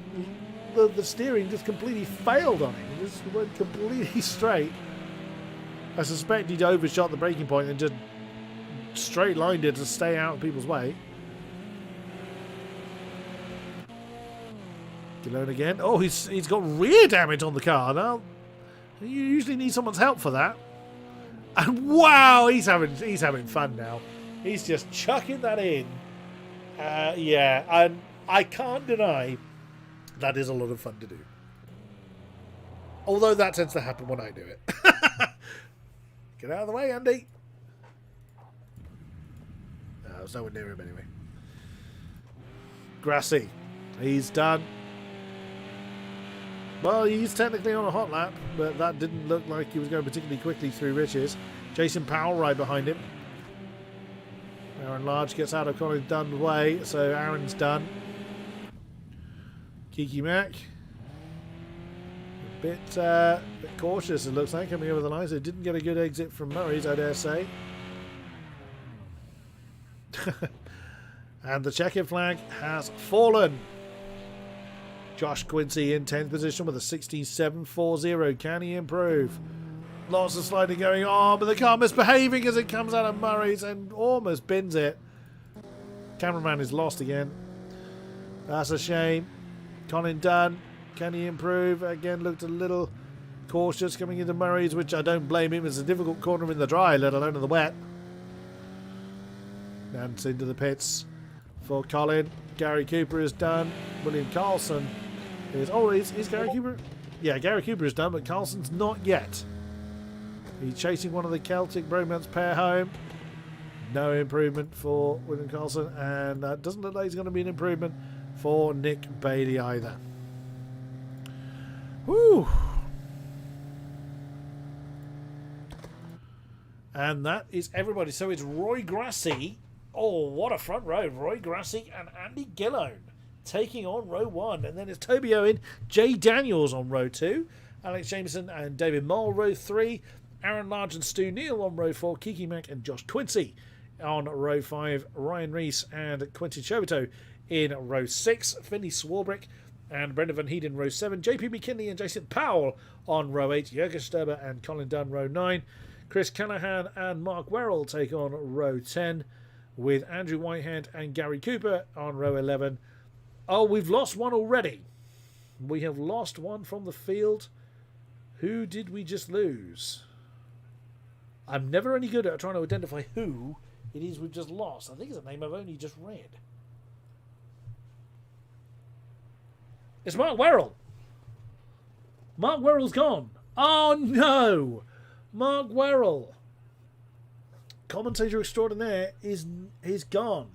[SPEAKER 1] the steering just completely failed on him. It just went completely straight. I suspect he'd overshot the braking point and just straight lined it to stay out of people's way. Gillone again. Oh, he's got rear damage on the car now. You usually need someone's help for that. And wow, he's having fun now. He's just chucking that in. Yeah, and I can't deny that is a lot of fun to do. Although that tends to happen when I do it. Get out of the way, Andy. No, I was nowhere near him anyway. Grassy. He's done. Well, he's technically on a hot lap, but that didn't look like he was going particularly quickly through Riches. Jason Powell right behind him. Aaron Large gets out of Colin Dunn's way, so Aaron's done. Kiki Mack. A bit cautious, it looks like, coming over the line, so didn't get a good exit from Murray's, I dare say. And the checkered flag has fallen. Josh Quincy in 10th position with a 16.740. Can he improve? Lots of sliding going on, but the car misbehaving as it comes out of Murray's and almost bins it. Cameraman is lost again. That's a shame. Colin Dunn, can he improve? Again, looked a little cautious coming into Murray's, which I don't blame him. It's a difficult corner in the dry, let alone in the wet. And into the pits for Colin. Gary Cooper is done. William Carlson is... Oh, is Gary Cooper? Yeah, Gary Cooper is done, but Carlson's not yet. He's chasing one of the Celtic Bromance pair home. No improvement for William Carlson, and that doesn't look like it's going to be an improvement for Nick Bailey either. Woo! And that is everybody. So it's Roy Grassy. Oh, what a front row. Roy Grassy and Andy Gillone taking on row 1. And then it's Toby Owen, Jay Daniels on row 2. Alex Jamieson and David Mole, row 3. Aaron Large and Stu Neal on row 4. Kiki Mack and Josh Quincy on row 5. Ryan Reese and Quentin Chobito in row 6. Finney Swarbrick and Brendan Van Heeden row 7. JP McKinley and Jason Powell on row 8. Jürgen Sturber and Colin Dunn row 9. Chris Callahan and Mark Werrell take on row 10. with Andrew Whitehead and Gary Cooper on row 11. Oh, we've lost one already. We have lost one from the field. Who did we just lose? I'm never any good at trying to identify who it is we've just lost. I think it's a name I've only just read. It's Mark Werrell. Mark Werrell's gone. Oh no! Mark Werrell, commentator extraordinaire, is gone.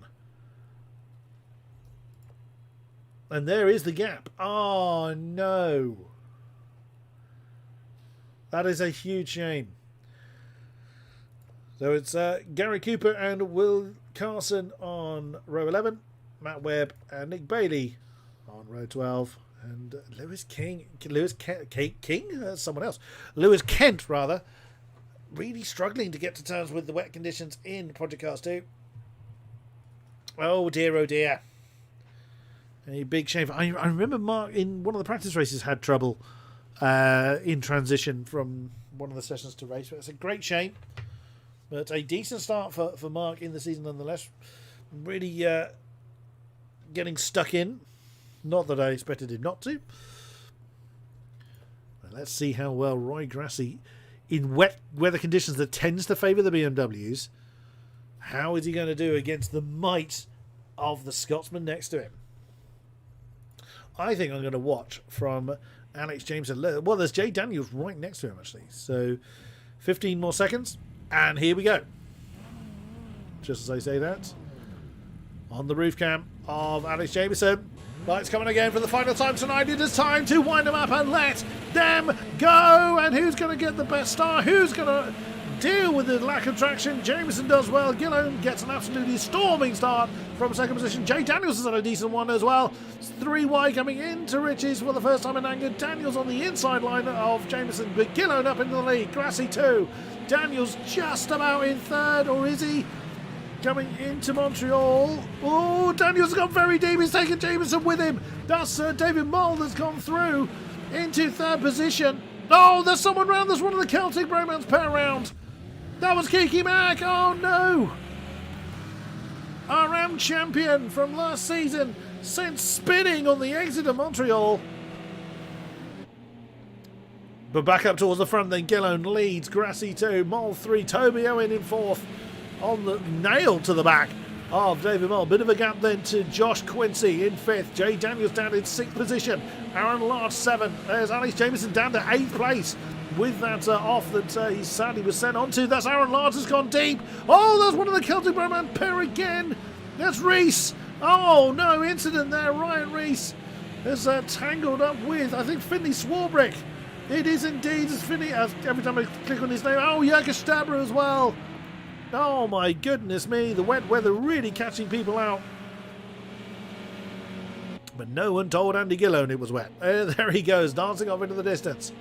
[SPEAKER 1] And there is the gap. Oh no. That is a huge shame. So it's Gary Cooper and Will Carson on row 11, Matt Webb and Nick Bailey on row 12, and Lewis King, someone else, Lewis Kent rather, really struggling to get to terms with the wet conditions in Project Cars 2. Oh dear. A big shame. I remember Mark in one of the practice races had trouble in transition from one of the sessions to race. But it's a great shame. But a decent start for Mark in the season nonetheless. Really getting stuck in. Not that I expected him not to. But let's see how well Roy Grassi, in wet weather conditions that tends to favour the BMWs, how is he going to do against the might of the Scotsman next to him? I think I'm going to watch from Alex Jamieson. Well, there's Jay Daniels right next to him, actually. So 15 more seconds, and here we go. Just as I say that, on the roof cam of Alex Jamieson. Lights coming again for the final time tonight. It is time to wind them up and let them go. And who's going to get the best star? Who's going to deal with the lack of traction? Jamieson does well. Gillone gets an absolutely storming start from second position. Jay Daniels has had a decent one as well. It's 3 wide coming into Riches for the first time in anger. Daniels on the inside line of Jamieson, but Gillone up into the lead. Grassi 2. Daniels just about in third, or is he? Coming into Montreal. Oh, Daniels has gone very deep. He's taken Jamieson with him. That's David Moll that's gone through into third position. Oh, there's someone round. There's one of the Celtic Bromance pair round. That was Kiki Mack. Oh, no. Our AM champion from last season sent spinning on the exit of Montreal. But back up towards the front then. Gillone leads. Grassi 2. Moll 3. Toby Owen in 4th. On the nail to the back of David Moll. Bit of a gap then to Josh Quincy in 5th. Jay Daniels down in 6th position. Aaron Large 7th. There's Alex Jamieson down to 8th place with that off that he sadly was sent on to. That's Aaron Large has gone deep. Oh, there's one of the Celtic Bromance pair again. That's Reese. Oh, no incident there. Ryan Reese is tangled up with, I think, Finley Swarbrick. It is indeed as Finley, every time I click on his name. Oh, Jürgen Stabler as well. Oh my goodness me, the wet weather really catching people out. But no one told Andy Gillone it was wet. There he goes, dancing off into the distance.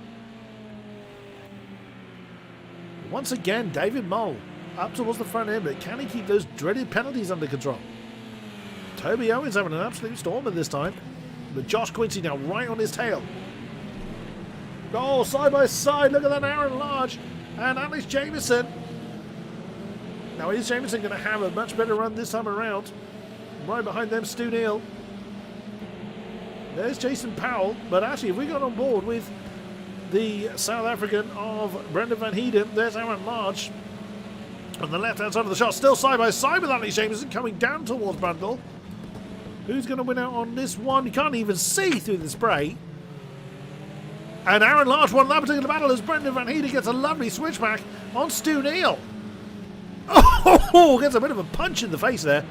[SPEAKER 1] Once again, David Moll up towards the front end, but can he keep those dreaded penalties under control? Toby Owens having an absolute storm at this time. But Josh Quincy now right on his tail. Oh, side by side, look at that Aaron Large and Alex Jamieson. Now, is Jamieson going to have a much better run this time around? Right behind them, Stu Neal. There's Jason Powell. But actually, if we got on board with the South African of Brendan Van Heeden, there's Aaron Large on the left-hand side of the shot. Still side by side with Alex Jamieson coming down towards Brundle. Who's going to win out on this one? You can't even see through the spray. And Aaron Large won that particular battle as Brendan Van Heeden gets a lovely switchback on Stu Neal. Oh, gets a bit of a punch in the face there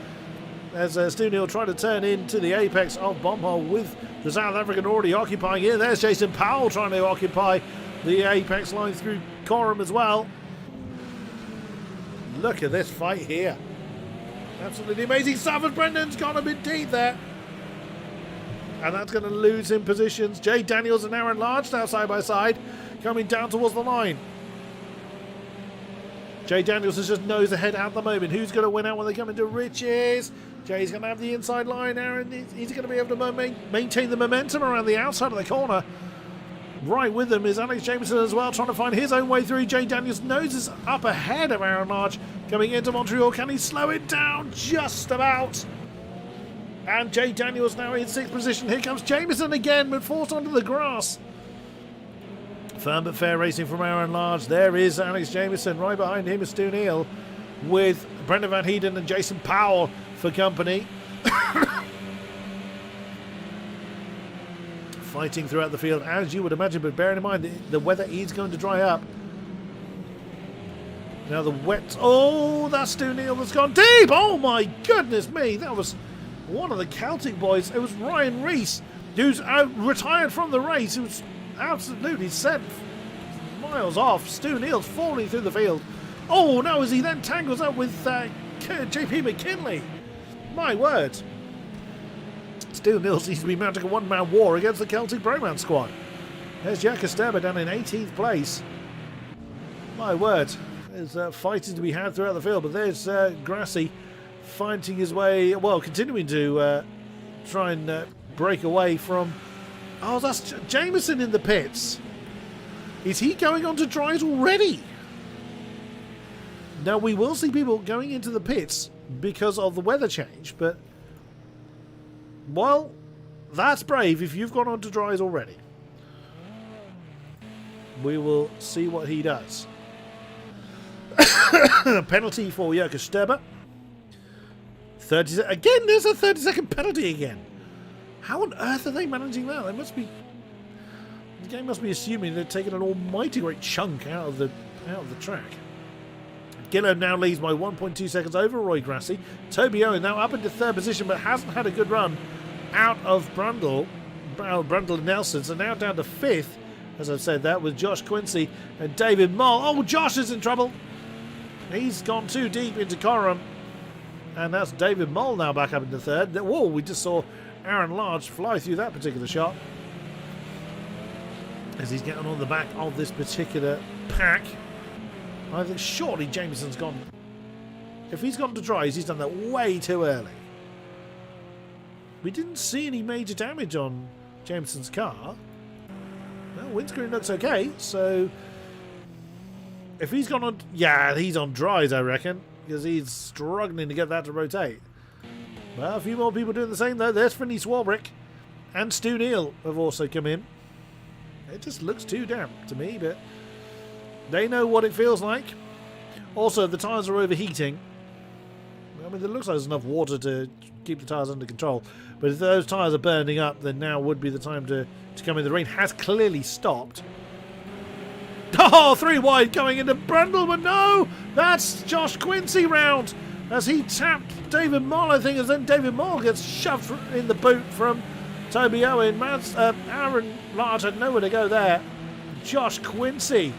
[SPEAKER 1] as Stu Neal tried to turn into the apex of Bombhole with the South African already occupying it. There's Jason Powell trying to occupy the apex line through Coram as well. Look at this fight here. Absolutely amazing stuff, and Brendan's gone a bit deep there. And that's going to lose him positions. Jay Daniels and Aaron Large now side by side, coming down towards the line. Jay Daniels is just nose ahead at the moment. Who's going to win out when they come into Riches? Jay's going to have the inside line. Aaron, he's going to be able to maintain the momentum around the outside of the corner. Right with them is Alex Jamieson as well, trying to find his own way through. Jay Daniels noses up ahead of Aaron Large coming into Montreal. Can he slow it down? Just about. And Jay Daniels now in 6th position. Here comes Jamieson again, but forced onto the grass. Firm but fair racing from Aaron Large. There is Alex Jamieson. Right behind him is Stu Neal with Brendan Van Heeden and Jason Powell for company. Fighting throughout the field, as you would imagine, but bearing in mind the weather is going to dry up. Now the wet... Oh, that's Stu Neal that's gone deep! Oh my goodness me! That was one of the Celtic boys. It was Ryan Rees, who's retired from the race. He was absolutely set miles off. Stu Neal's falling through the field. Oh no, as he then tangles up with JP McKinley. My word. Stu Neal seems to be mounting a one-man war against the Celtic Broman squad. There's Jack Esteban down in 18th place. My word. There's fighting to be had throughout the field, but there's Grassi fighting his way, well, continuing to try and break away from... Oh, that's Jamieson in the pits. Is he going on to dries already? Now, we will see people going into the pits because of the weather change, but... Well, that's brave if you've gone on to dries already. We will see what he does. Penalty for Jurka Sterber. 30 again, there's a 30-second penalty again. How on earth are they managing that? They must be... The game must be assuming they're taking an almighty great chunk out of the track. Gillo now leads by 1.2 seconds over Roy Grassi. Toby Owen now up into 3rd position, but hasn't had a good run out of Brundle and Nelson. So now down to 5th, as I've said that, with Josh Quincy and David Mull. Oh, Josh is in trouble. He's gone too deep into Coram. And that's David Mull now back up into 3rd. Whoa, we just saw Aaron Large fly through that particular shot as he's getting on the back of this particular pack. I think surely Jamieson's gone... If he's gone to dries, he's done that way too early. We didn't see any major damage on Jamieson's car. Well, windscreen looks okay, so... If he's gone on... Yeah, he's on dries, I reckon, because he's struggling to get that to rotate. Well, a few more people doing the same, though. There's Finney Swarbrick and Stu Neal have also come in. It just looks too damp to me, but... They know what it feels like. Also, the tyres are overheating. I mean, it looks like there's enough water to keep the tyres under control. But if those tyres are burning up, then now would be the time to come in. The rain has clearly stopped. Oh, 3 wide going into Brundle, but no! That's Josh Quincy round as he tapped David Moll, I think, as then David Moll gets shoved in the boot from Toby Owen. Aaron Large had nowhere to go there. Josh Quincy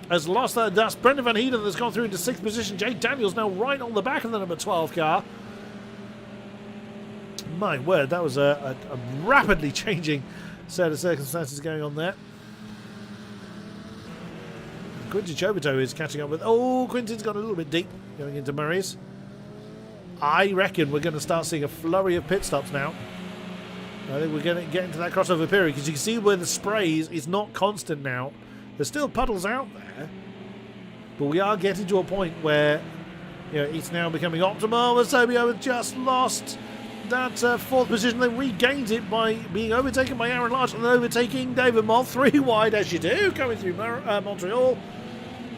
[SPEAKER 1] has lost that. That's Brendan Van Heeden that's gone through into 6th position. Jay Daniels now right on the back of the number 12 car. My word, that was a rapidly changing set of circumstances going on there. Quinton Chobito is catching up with... Oh, Quinton's got a little bit deep going into Murray's. I reckon we're going to start seeing a flurry of pit stops now. I think we're going to get into that crossover period because you can see where the spray is not constant now. There's still puddles out there, but we are getting to a point where it's now becoming optimal. As Toby Owen just lost that 4th position, then regains it by being overtaken by Aaron Large and then overtaking David Moll. 3 wide as you do, going through Montreal.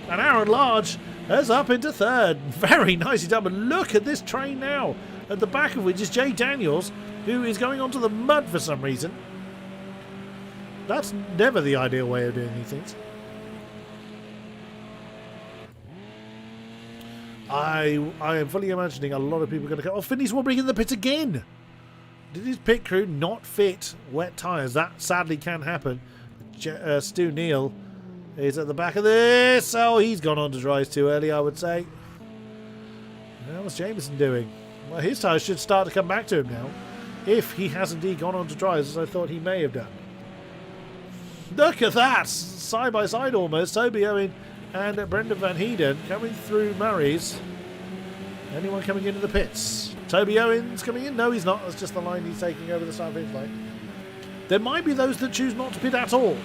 [SPEAKER 1] And Aaron Large is up into 3rd. Very nicely done, but look at this train now, at the back of which is Jay Daniels, who is going onto the mud for some reason. That's never the ideal way of doing these things. I am fully imagining a lot of people are going to go, oh, Finney Swarbrick in the pit again. Did his pit crew not fit wet tyres? That sadly can happen. Stu Neal is at the back of this. Oh, he's gone on to dries too early, I would say. What's Jamieson doing? Well, his tyres should start to come back to him now, if he has indeed gone on to dries, as I thought he may have done. Look at that! Side by side almost. Toby Owen and Brendan Van Heeden coming through Murray's. Anyone coming into the pits? Toby Owen's coming in? No, he's not. That's just the line he's taking over the start finish line. There might be those that choose not to pit at all.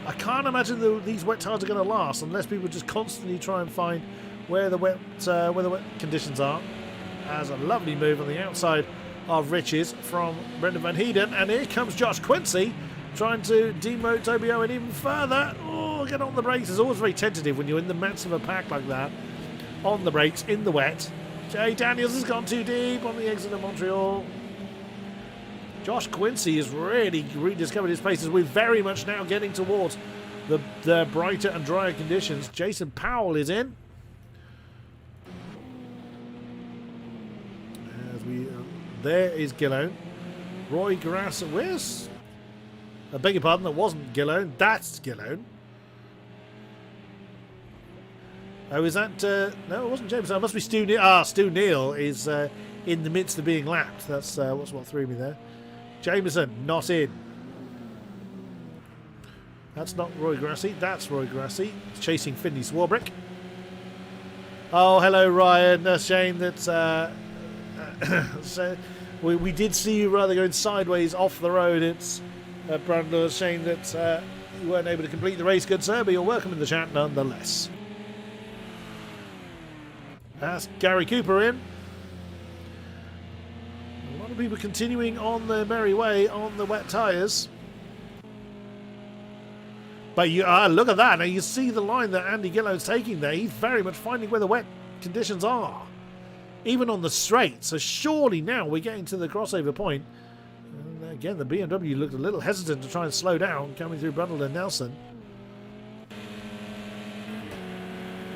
[SPEAKER 1] I can't imagine these wet tyres are going to last unless people just constantly try and find where the wet conditions are. As a lovely move on the outside of Riches from Brendan Van Heeden, and here comes Josh Quincy trying to demote Toby Owen even further. Oh, get on the brakes. It's always very tentative when you're in the midst of a pack like that. On the brakes, in the wet. Jay Daniels has gone too deep on the exit of Montreal. Josh Quincy has really rediscovered his pace as we're very much now getting towards the brighter and drier conditions. Jason Powell is in. There is Gillone. Roy Grass. Where's... I beg your pardon, that wasn't Gillone. That's Gillone. Oh, is that... no, it wasn't Jameson. It must be Stu Neal. Stu Neal is in the midst of being lapped. That's what threw me there. Jameson, not in. That's not Roy Grassi. That's Roy Grassi. Chasing Finley Swarbrick. Oh, hello, Ryan. A shame that... so we did see you rather going sideways off the road. It's Brandon, a shame that you weren't able to complete the race, good sir, but you're welcome in the chat nonetheless. That's Gary Cooper in. A lot of people continuing on their merry way on the wet tyres. But you look at that. Now you see the line that Andy Gillo's taking there. He's very much finding where the wet conditions are. Even on the straight. So surely now we're getting to the crossover point. And again, the BMW looked a little hesitant to try and slow down coming through Brundle and Nelson.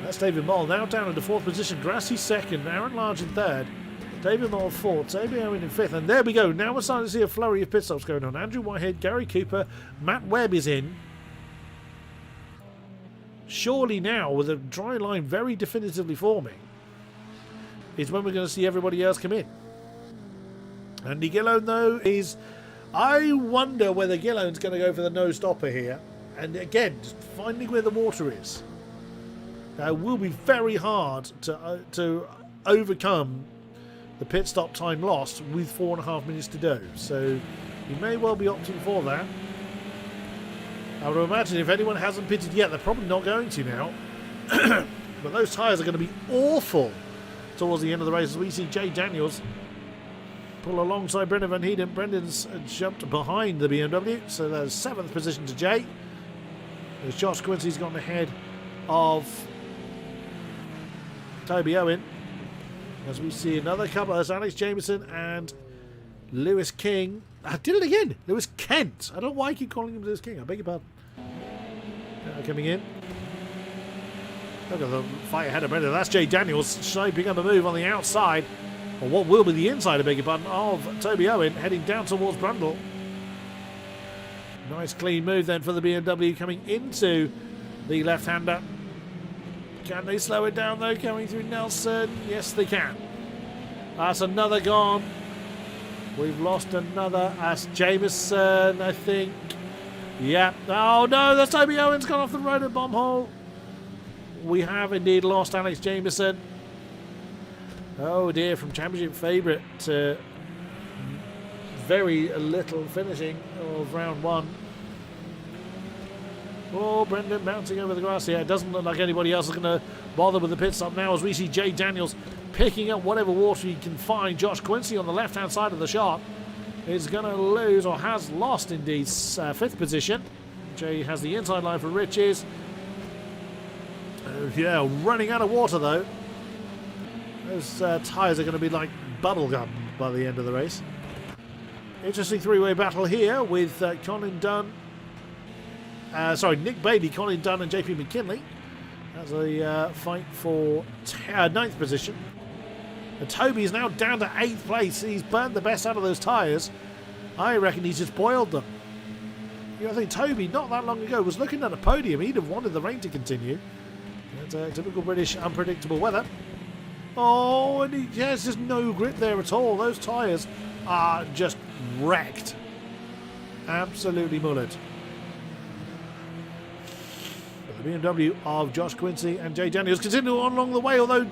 [SPEAKER 1] That's David Moll now down into fourth position. Grassi second. Aaron Large in third. David Moll fourth. Toby Owen in fifth. And there we go. Now we're starting to see a flurry of pit stops going on. Andrew Whitehead, Gary Cooper, Matt Webb is in. Surely now, with a dry line very definitively forming, is when we're going to see everybody else come in. Andy Gillone, though, is... I wonder whether Gillone's going to go for the no-stopper here. And again, just finding where the water is. Will be very hard to overcome the pit stop time lost with 4.5 minutes to do. So he may well be opting for that. I would imagine if anyone hasn't pitted yet, they're probably not going to now. But those tyres are going to be awful towards the end of the race as we see Jay Daniels pull alongside Brendan Van Heeden. Brendan's jumped behind the BMW, so there's 7th position to Jay. As Josh Quincy's gotten ahead of Toby Owen. As we see another couple, as Alex Jamieson and Lewis King. I did it again. Lewis Kent. I don't know why I keep calling him Lewis King. I beg your pardon. Coming in. Look at the fight ahead of Brendan. That's Jay Daniels shaping up a move on the outside, or what will be the inside, I beg your pardon, of Toby Owen heading down towards Brundle. Nice clean move then for the BMW coming into the left-hander. Can they slow it down though, coming through Nelson? Yes, they can. That's another gone. We've lost another. That's Jameson, I think. Yeah. Oh no, that's Toby Owen's gone off the road at bomb hole. We have indeed lost Alex Jamieson. Oh dear, from championship favourite to very little finishing of round one. Oh, Brendan bouncing over the grass here. It doesn't look like anybody else is going to bother with the pit stop now as we see Jay Daniels picking up whatever water he can find. Josh Quincy on the left-hand side of the shot is going to lose, or has lost indeed, 5th position. Jay has the inside line for Riches. Yeah, running out of water though. Those tyres are going to be like bubblegum by the end of the race. Interesting three-way battle here with Colin Dunn. Nick Bailey, Colin Dunn and JP McKinley. That's a fight for 9th position. And Toby is now down to 8th place. He's burnt the best out of those tyres. I reckon he's just boiled them. I think Toby, not that long ago, was looking at a podium. He'd have wanted the rain to continue. It's typical British unpredictable weather. Oh, and he has just no grip there at all. Those tyres are just wrecked. Absolutely mullered. The BMW of Josh Quincy and Jay Daniels continue on along the way, although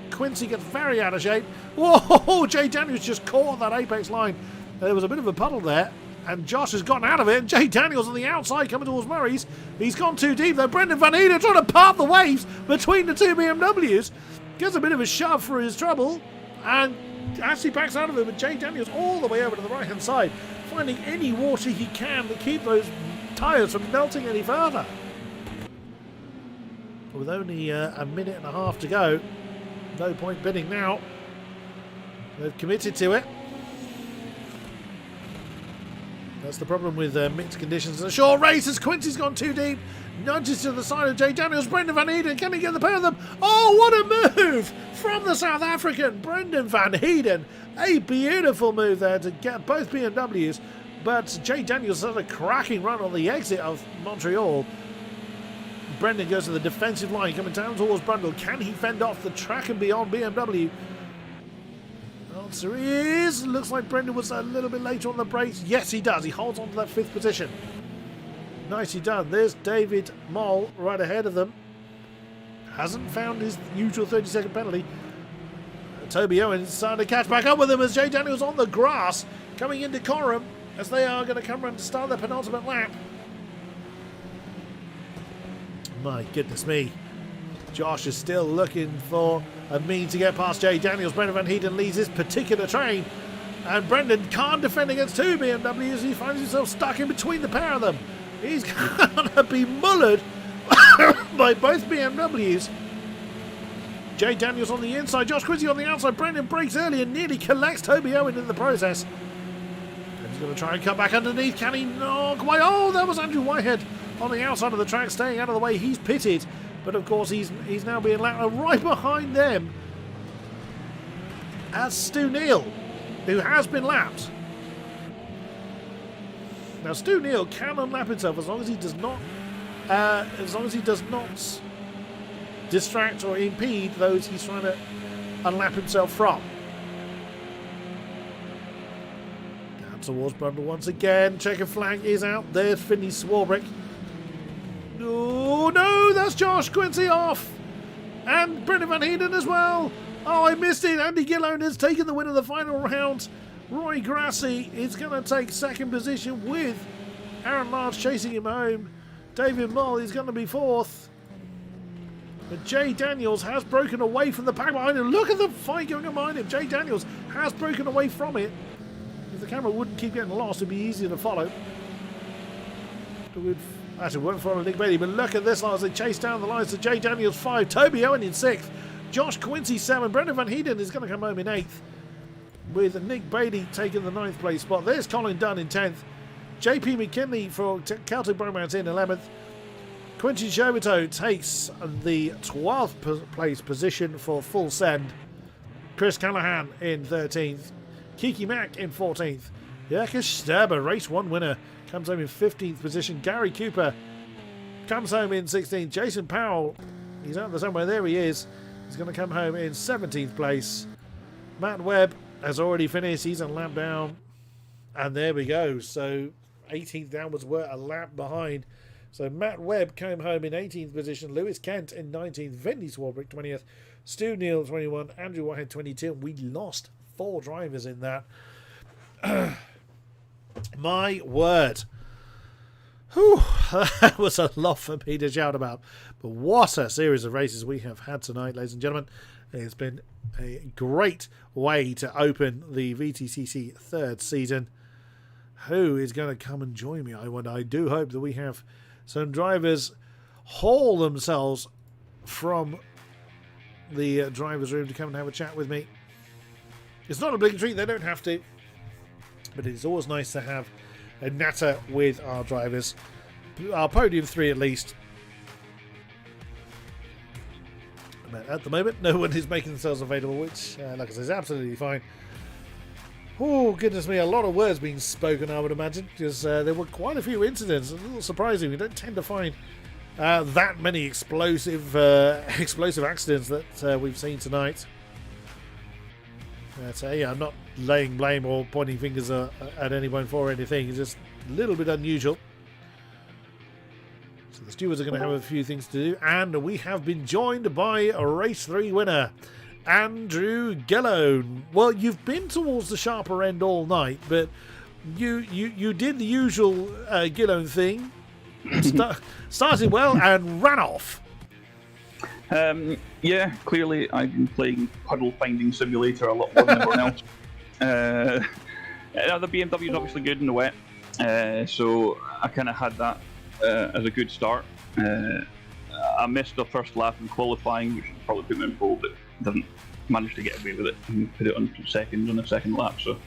[SPEAKER 1] Quincy gets very out of shape. Whoa, Jay Daniels just caught that apex line There was a bit of a puddle there, and Josh has gotten out of it, and Jay Daniels on the outside coming towards Murray's. He's gone too deep though. Brendan Van Eden trying to part the waves between the two BMWs. Gets a bit of a shove for his trouble, and actually backs out of it, but Jay Daniels all the way over to the right hand side, finding any water he can to keep those tyres from melting any further. With only a minute and a half to go, no point bidding now. They've committed to it. That's the problem with mixed conditions. A short race as Quincy's gone too deep. Nudges to the side of Jay Daniels. Brendan Van Eden, can he get the pair of them? Oh, what a move from the South African, Brendan Van Eden. A beautiful move there to get both BMWs. But Jay Daniels had a cracking run on the exit of Montreal. Brendan goes to the defensive line, coming down towards Brundle. Can he fend off the track and beyond BMW? Answer is, looks like Brendan was a little bit later on the brakes. Yes, he does. He holds on to that 5th position. Nicely done. There's David Moll right ahead of them. Hasn't found his usual 30-second penalty. Toby Owens starting to catch back up with him as Jay Daniels on the grass, coming into Coram as they are going to come around to start their penultimate lap. My goodness me. Josh is still looking for a mean to get past Jay Daniels. Brendan Van Eden leads this particular train. And Brendan can't defend against two BMWs. He finds himself stuck in between the pair of them. He's going to be mullered by both BMWs. Jay Daniels on the inside. Josh Quincy on the outside. Brendan breaks early and nearly collects Toby Owen in the process. And he's going to try and cut back underneath. Can he knock away? Oh, that was Andrew Whitehead on the outside of the track, staying out of the way. He's pitted. But of course, he's now being lapped right behind them as Stu Neal, who has been lapped. Now, Stu Neal can unlap himself as long as he does not, distract or impede those he's trying to unlap himself from. Down towards Brundle once again. Checker flag is out. There's Finney Swarbrick. Oh no, that's Josh Quincy off. And Brendan Van Eden as well. Oh, I missed it. Andy Gillone has taken the win of the final round. Roy Grassi is going to take 2nd position with Aaron Large chasing him home. David Moll is going to be 4th. But Jay Daniels has broken away from the pack behind him. Look at the fight going on behind him. Jay Daniels has broken away from it. If the camera wouldn't keep getting lost, it'd be easier to follow. Actually, won't follow Nick Bailey, but look at this as they chase down the lines to Jay Daniels 5, Toby Owen in 6th, Josh Quincy 7, Brendan Van Eden is going to come home in 8th, with Nick Bailey taking the 9th place spot. There's Colin Dunn in 10th, JP McKinley for Celtic Bromance in 11th, Quincy Shobito takes the 12th place position for Full Send, Chris Callahan in 13th, Kiki Mack in 14th, Jakob Sterber, race 1 winner, comes home in 15th position. Gary Cooper comes home in 16th. Jason Powell, he's out there somewhere. There he is. He's going to come home in 17th place. Matt Webb has already finished. He's a lap down. And there we go. So 18th downwards were a lap behind. So Matt Webb came home in 18th position. Lewis Kent in 19th. Vendy Swarbrick 20th. Stu Neal 21. Andrew Whitehead 22. We lost 4 drivers in that. My word. Whew, that was a lot for me to shout about. But what a series of races we have had tonight, ladies and gentlemen. It's been a great way to open the VTCC 3rd season. Who is going to come and join me? I do hope that we have some drivers haul themselves from the driver's room to come and have a chat with me. It's not obligatory, they don't have to. But it's always nice to have a natter with our drivers. Our podium 3 at least. But at the moment, no one is making themselves available, which, like I said, is absolutely fine. Oh, goodness me, a lot of words being spoken, I would imagine, because there were quite a few incidents. A little surprising. We don't tend to find that many explosive accidents that we've seen tonight. Yeah, I'm not laying blame or pointing fingers at anyone for anything. It's just a little bit unusual. So the stewards are going to have a few things to do. And we have been joined by a race 3 winner. Andrew Gellone. Well, you've been towards the sharper end all night, but you did the usual Gellone thing. Started well and ran off.
[SPEAKER 6] Yeah, clearly I've been playing Puddle Finding Simulator a lot more than everyone else. The BMW is obviously good in the wet, so I kind of had that as a good start. I missed the first lap in qualifying, which probably put me in pole, but didn't manage to get away with it and put it on seconds on the second lap, so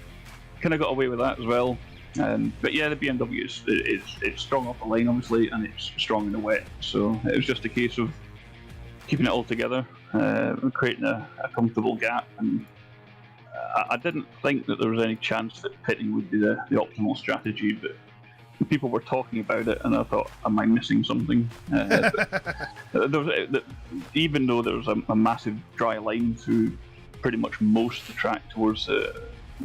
[SPEAKER 6] kind of got away with that as well. But yeah, the BMW is strong off the line, obviously, and it's strong in the wet, so it was just a case of keeping it all together, creating a comfortable gap, and I didn't think that there was any chance that pitting would be the optimal strategy, but people were talking about it, and I thought, am I missing something? Even though there was a massive dry line through pretty much most of the track towards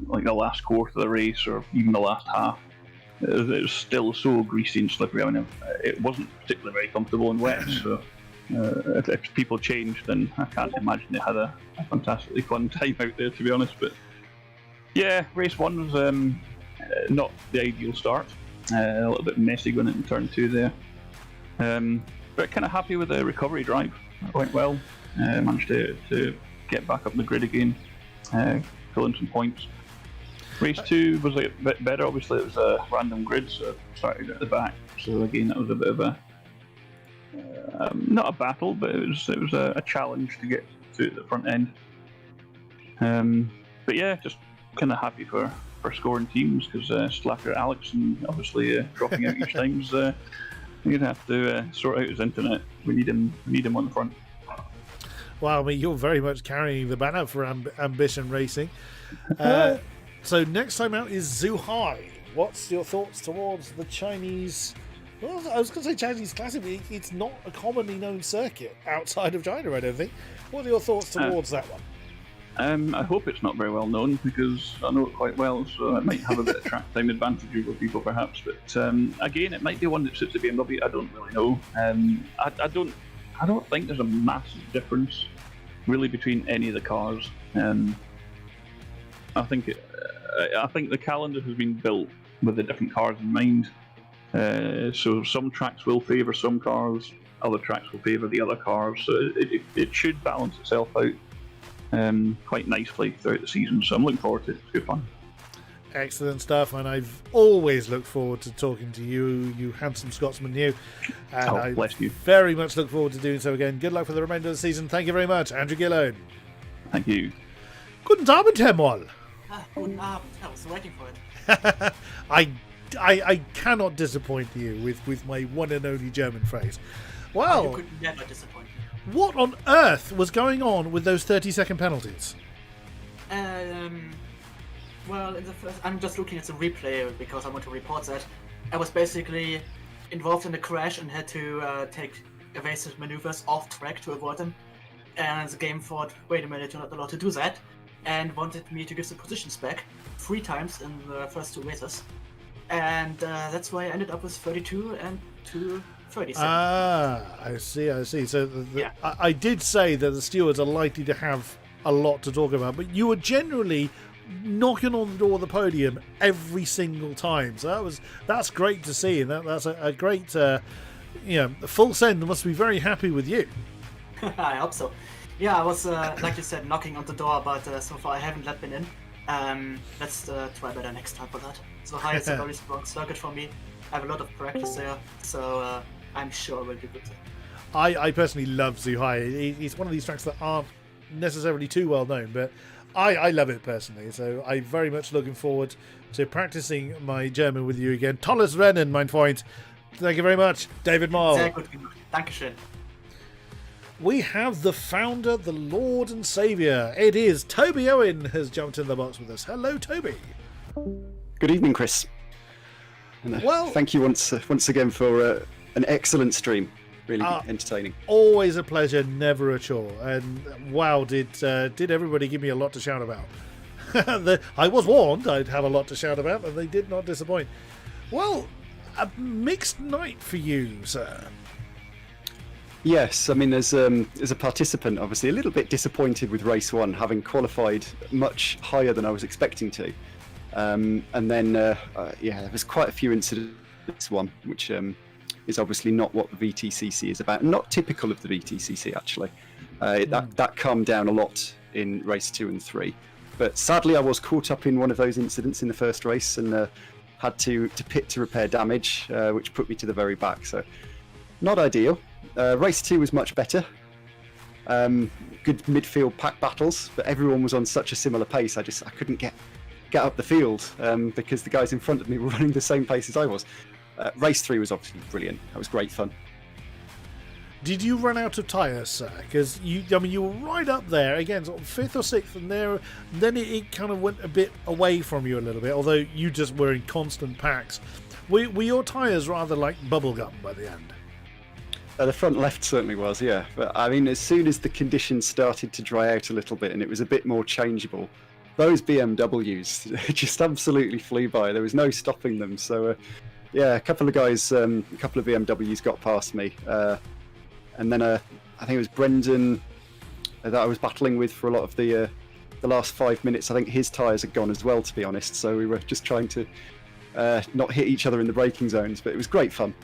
[SPEAKER 6] like the last quarter of the race, or even the last half, it was still so greasy and slippery. I mean, it wasn't particularly very comfortable and wet, so if people changed, then I can't imagine they had a fantastically fun time out there, to be honest. But yeah, race 1 was not the ideal start. A little bit messy going into turn 2 there. But kind of happy with the recovery drive. It went well. Managed to get back up the grid again, fill in some points. Race 2 was a bit better. Obviously, it was a random grid, so I started at the back. So again, that was a bit of a not a battle, but it was a challenge to get to the front end. But yeah, just kind of happy for scoring teams, because Slacker Alex, and obviously dropping out each time, you're gonna have to sort out his internet. We need him on the front.
[SPEAKER 1] Well, I mean, you're very much carrying the banner for Ambition Racing. So next time out is Zhuhai. What's your thoughts towards the Chinese? Well, I was going to say Chinese Classic, but it's not a commonly known circuit outside of China, I don't think. What are your thoughts towards that one?
[SPEAKER 6] I hope it's not very well known, because I know it quite well, so it might have a bit of track time advantage over people perhaps. But again, it might be one that suits the BMW. I don't really know. I don't think there's a massive difference really between any of the cars. I think the calendar has been built with the different cars in mind. So some tracks will favour some cars, other tracks will favour the other cars. So it should balance itself out quite nicely throughout the season. So I'm looking forward to it. It's good fun.
[SPEAKER 1] Excellent stuff, and I've always looked forward to talking to you handsome Scotsman, you. And
[SPEAKER 6] bless you.
[SPEAKER 1] Very much look forward to doing so again. Good luck for the remainder of the season. Thank you very much, Andrew Gillone.
[SPEAKER 6] Thank you.
[SPEAKER 1] Guten Abend, Herr Moll.
[SPEAKER 7] Guten Abend. I was waiting for it.
[SPEAKER 1] I cannot disappoint you with my one and only German phrase. Well,
[SPEAKER 7] you could never disappoint me.
[SPEAKER 1] What on earth was going on with those 30-second penalties?
[SPEAKER 7] Well, in the first, I'm just looking at the replay because I want to report that. I was basically involved in a crash and had to take evasive maneuvers off track to avoid them. And the game thought, wait a minute, you're not allowed to do that, and wanted me to give the positions back 3 times in the first 2 races. And that's why I ended up with 32 and 2:30.
[SPEAKER 1] I see. So
[SPEAKER 7] yeah.
[SPEAKER 1] I did say that the stewards are likely to have a lot to talk about, but you were generally knocking on the door of the podium every single time. So that's great to see, and that's a great, full send must be very happy with you.
[SPEAKER 7] I hope so. Yeah, I was, like you said, knocking on the door, but so far I haven't let been in. Let's try better next time for that. So High is a very strong circuit for me. I have a lot of practice there, so I'm sure we'll do good there.
[SPEAKER 1] I personally love Zhuhai. It's one of these tracks that aren't necessarily too well known, but I love it personally. So I'm very much looking forward to practicing my German with you again. Tolles Rennen, mein Freund. Thank you very much, David Marl.
[SPEAKER 7] Sehr gut gemacht. Dankeschön.
[SPEAKER 1] We have the founder, the Lord and Saviour. It is Toby Owen has jumped in the box with us. Hello, Toby.
[SPEAKER 8] Good evening, Chris. And,
[SPEAKER 1] well,
[SPEAKER 8] thank you once again for an excellent stream. Really entertaining.
[SPEAKER 1] Always a pleasure, never a chore. And wow, did everybody give me a lot to shout about? I was warned I'd have a lot to shout about, and they did not disappoint. Well, a mixed night for you, sir.
[SPEAKER 8] Yes, I mean, as a participant, obviously a little bit disappointed with race 1, having qualified much higher than I was expecting to. And then, there was quite a few incidents this one, which is obviously not what the VTCC is about. Not typical of the VTCC, actually. That calmed down a lot in race 2 and 3. But sadly, I was caught up in one of those incidents in the first race and had to pit to repair damage, which put me to the very back. So, not ideal. Race 2 was much better. Good midfield pack battles, but everyone was on such a similar pace. I couldn't get up the field because the guys in front of me were running the same pace as I was. Race 3 was obviously brilliant. That was great fun.
[SPEAKER 1] Did you run out of tyres, sir? Because you were right up there again, sort of 5th or 6th, and then it kind of went a bit away from you a little bit. Although you just were in constant packs. Were your tyres rather like bubblegum by the end?
[SPEAKER 8] The front left certainly was, yeah. But I mean, as soon as the conditions started to dry out a little bit and it was a bit more changeable, those BMWs just absolutely flew by. There was no stopping them. So, a couple of guys, a couple of BMWs got past me. And then I think it was Brendan that I was battling with for a lot of the last 5 minutes. I think his tyres had gone as well, to be honest. So we were just trying to not hit each other in the braking zones, but it was great fun.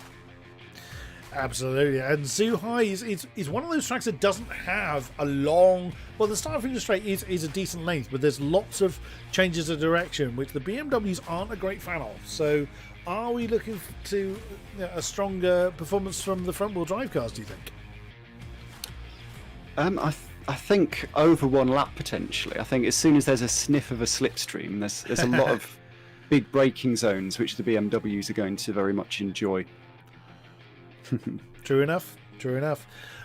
[SPEAKER 1] Absolutely, and Zhuhai is one of those tracks that doesn't have a long... Well, the start-finish straight is a decent length, but there's lots of changes of direction, which the BMWs aren't a great fan of. So are we looking to a stronger performance from the front-wheel drive cars, do you think?
[SPEAKER 8] I think over 1 lap, potentially. I think as soon as there's a sniff of a slipstream, there's a lot of big braking zones, which the BMWs are going to very much enjoy.
[SPEAKER 1] True enough.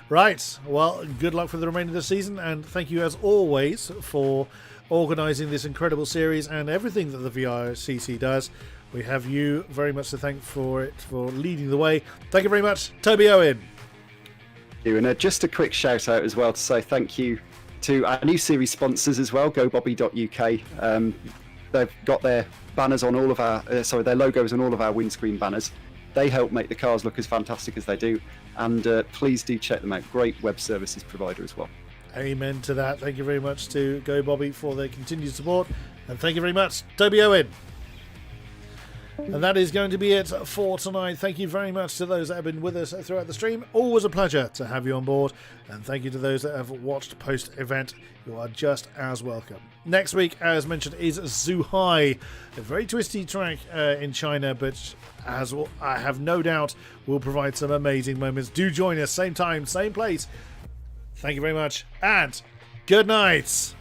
[SPEAKER 1] Right, well, good luck for the remainder of the season, and thank you as always for organising this incredible series and everything that the VTCC does. We have you very much to thank for leading the way. Thank you very much, Toby Owen.
[SPEAKER 8] And just a quick shout out as well to say thank you to our new series sponsors as well, gobobby.uk. They've got their banners on all of our, their logos on all of our windscreen banners. They help make the cars look as fantastic as they do, and please do check them out. Great web services provider as well.
[SPEAKER 1] Amen to that. Thank you very much to Go Bobby for their continued support, and thank you very much, Toby Owen. And that is going to be it for tonight. Thank you very much to those that have been with us throughout the stream. Always a pleasure to have you on board. And thank you to those that have watched post-event. You are just as welcome. Next week, as mentioned, is Zhuhai. A very twisty track in China, but as I have no doubt will provide some amazing moments. Do join us, same time, same place. Thank you very much, and good night.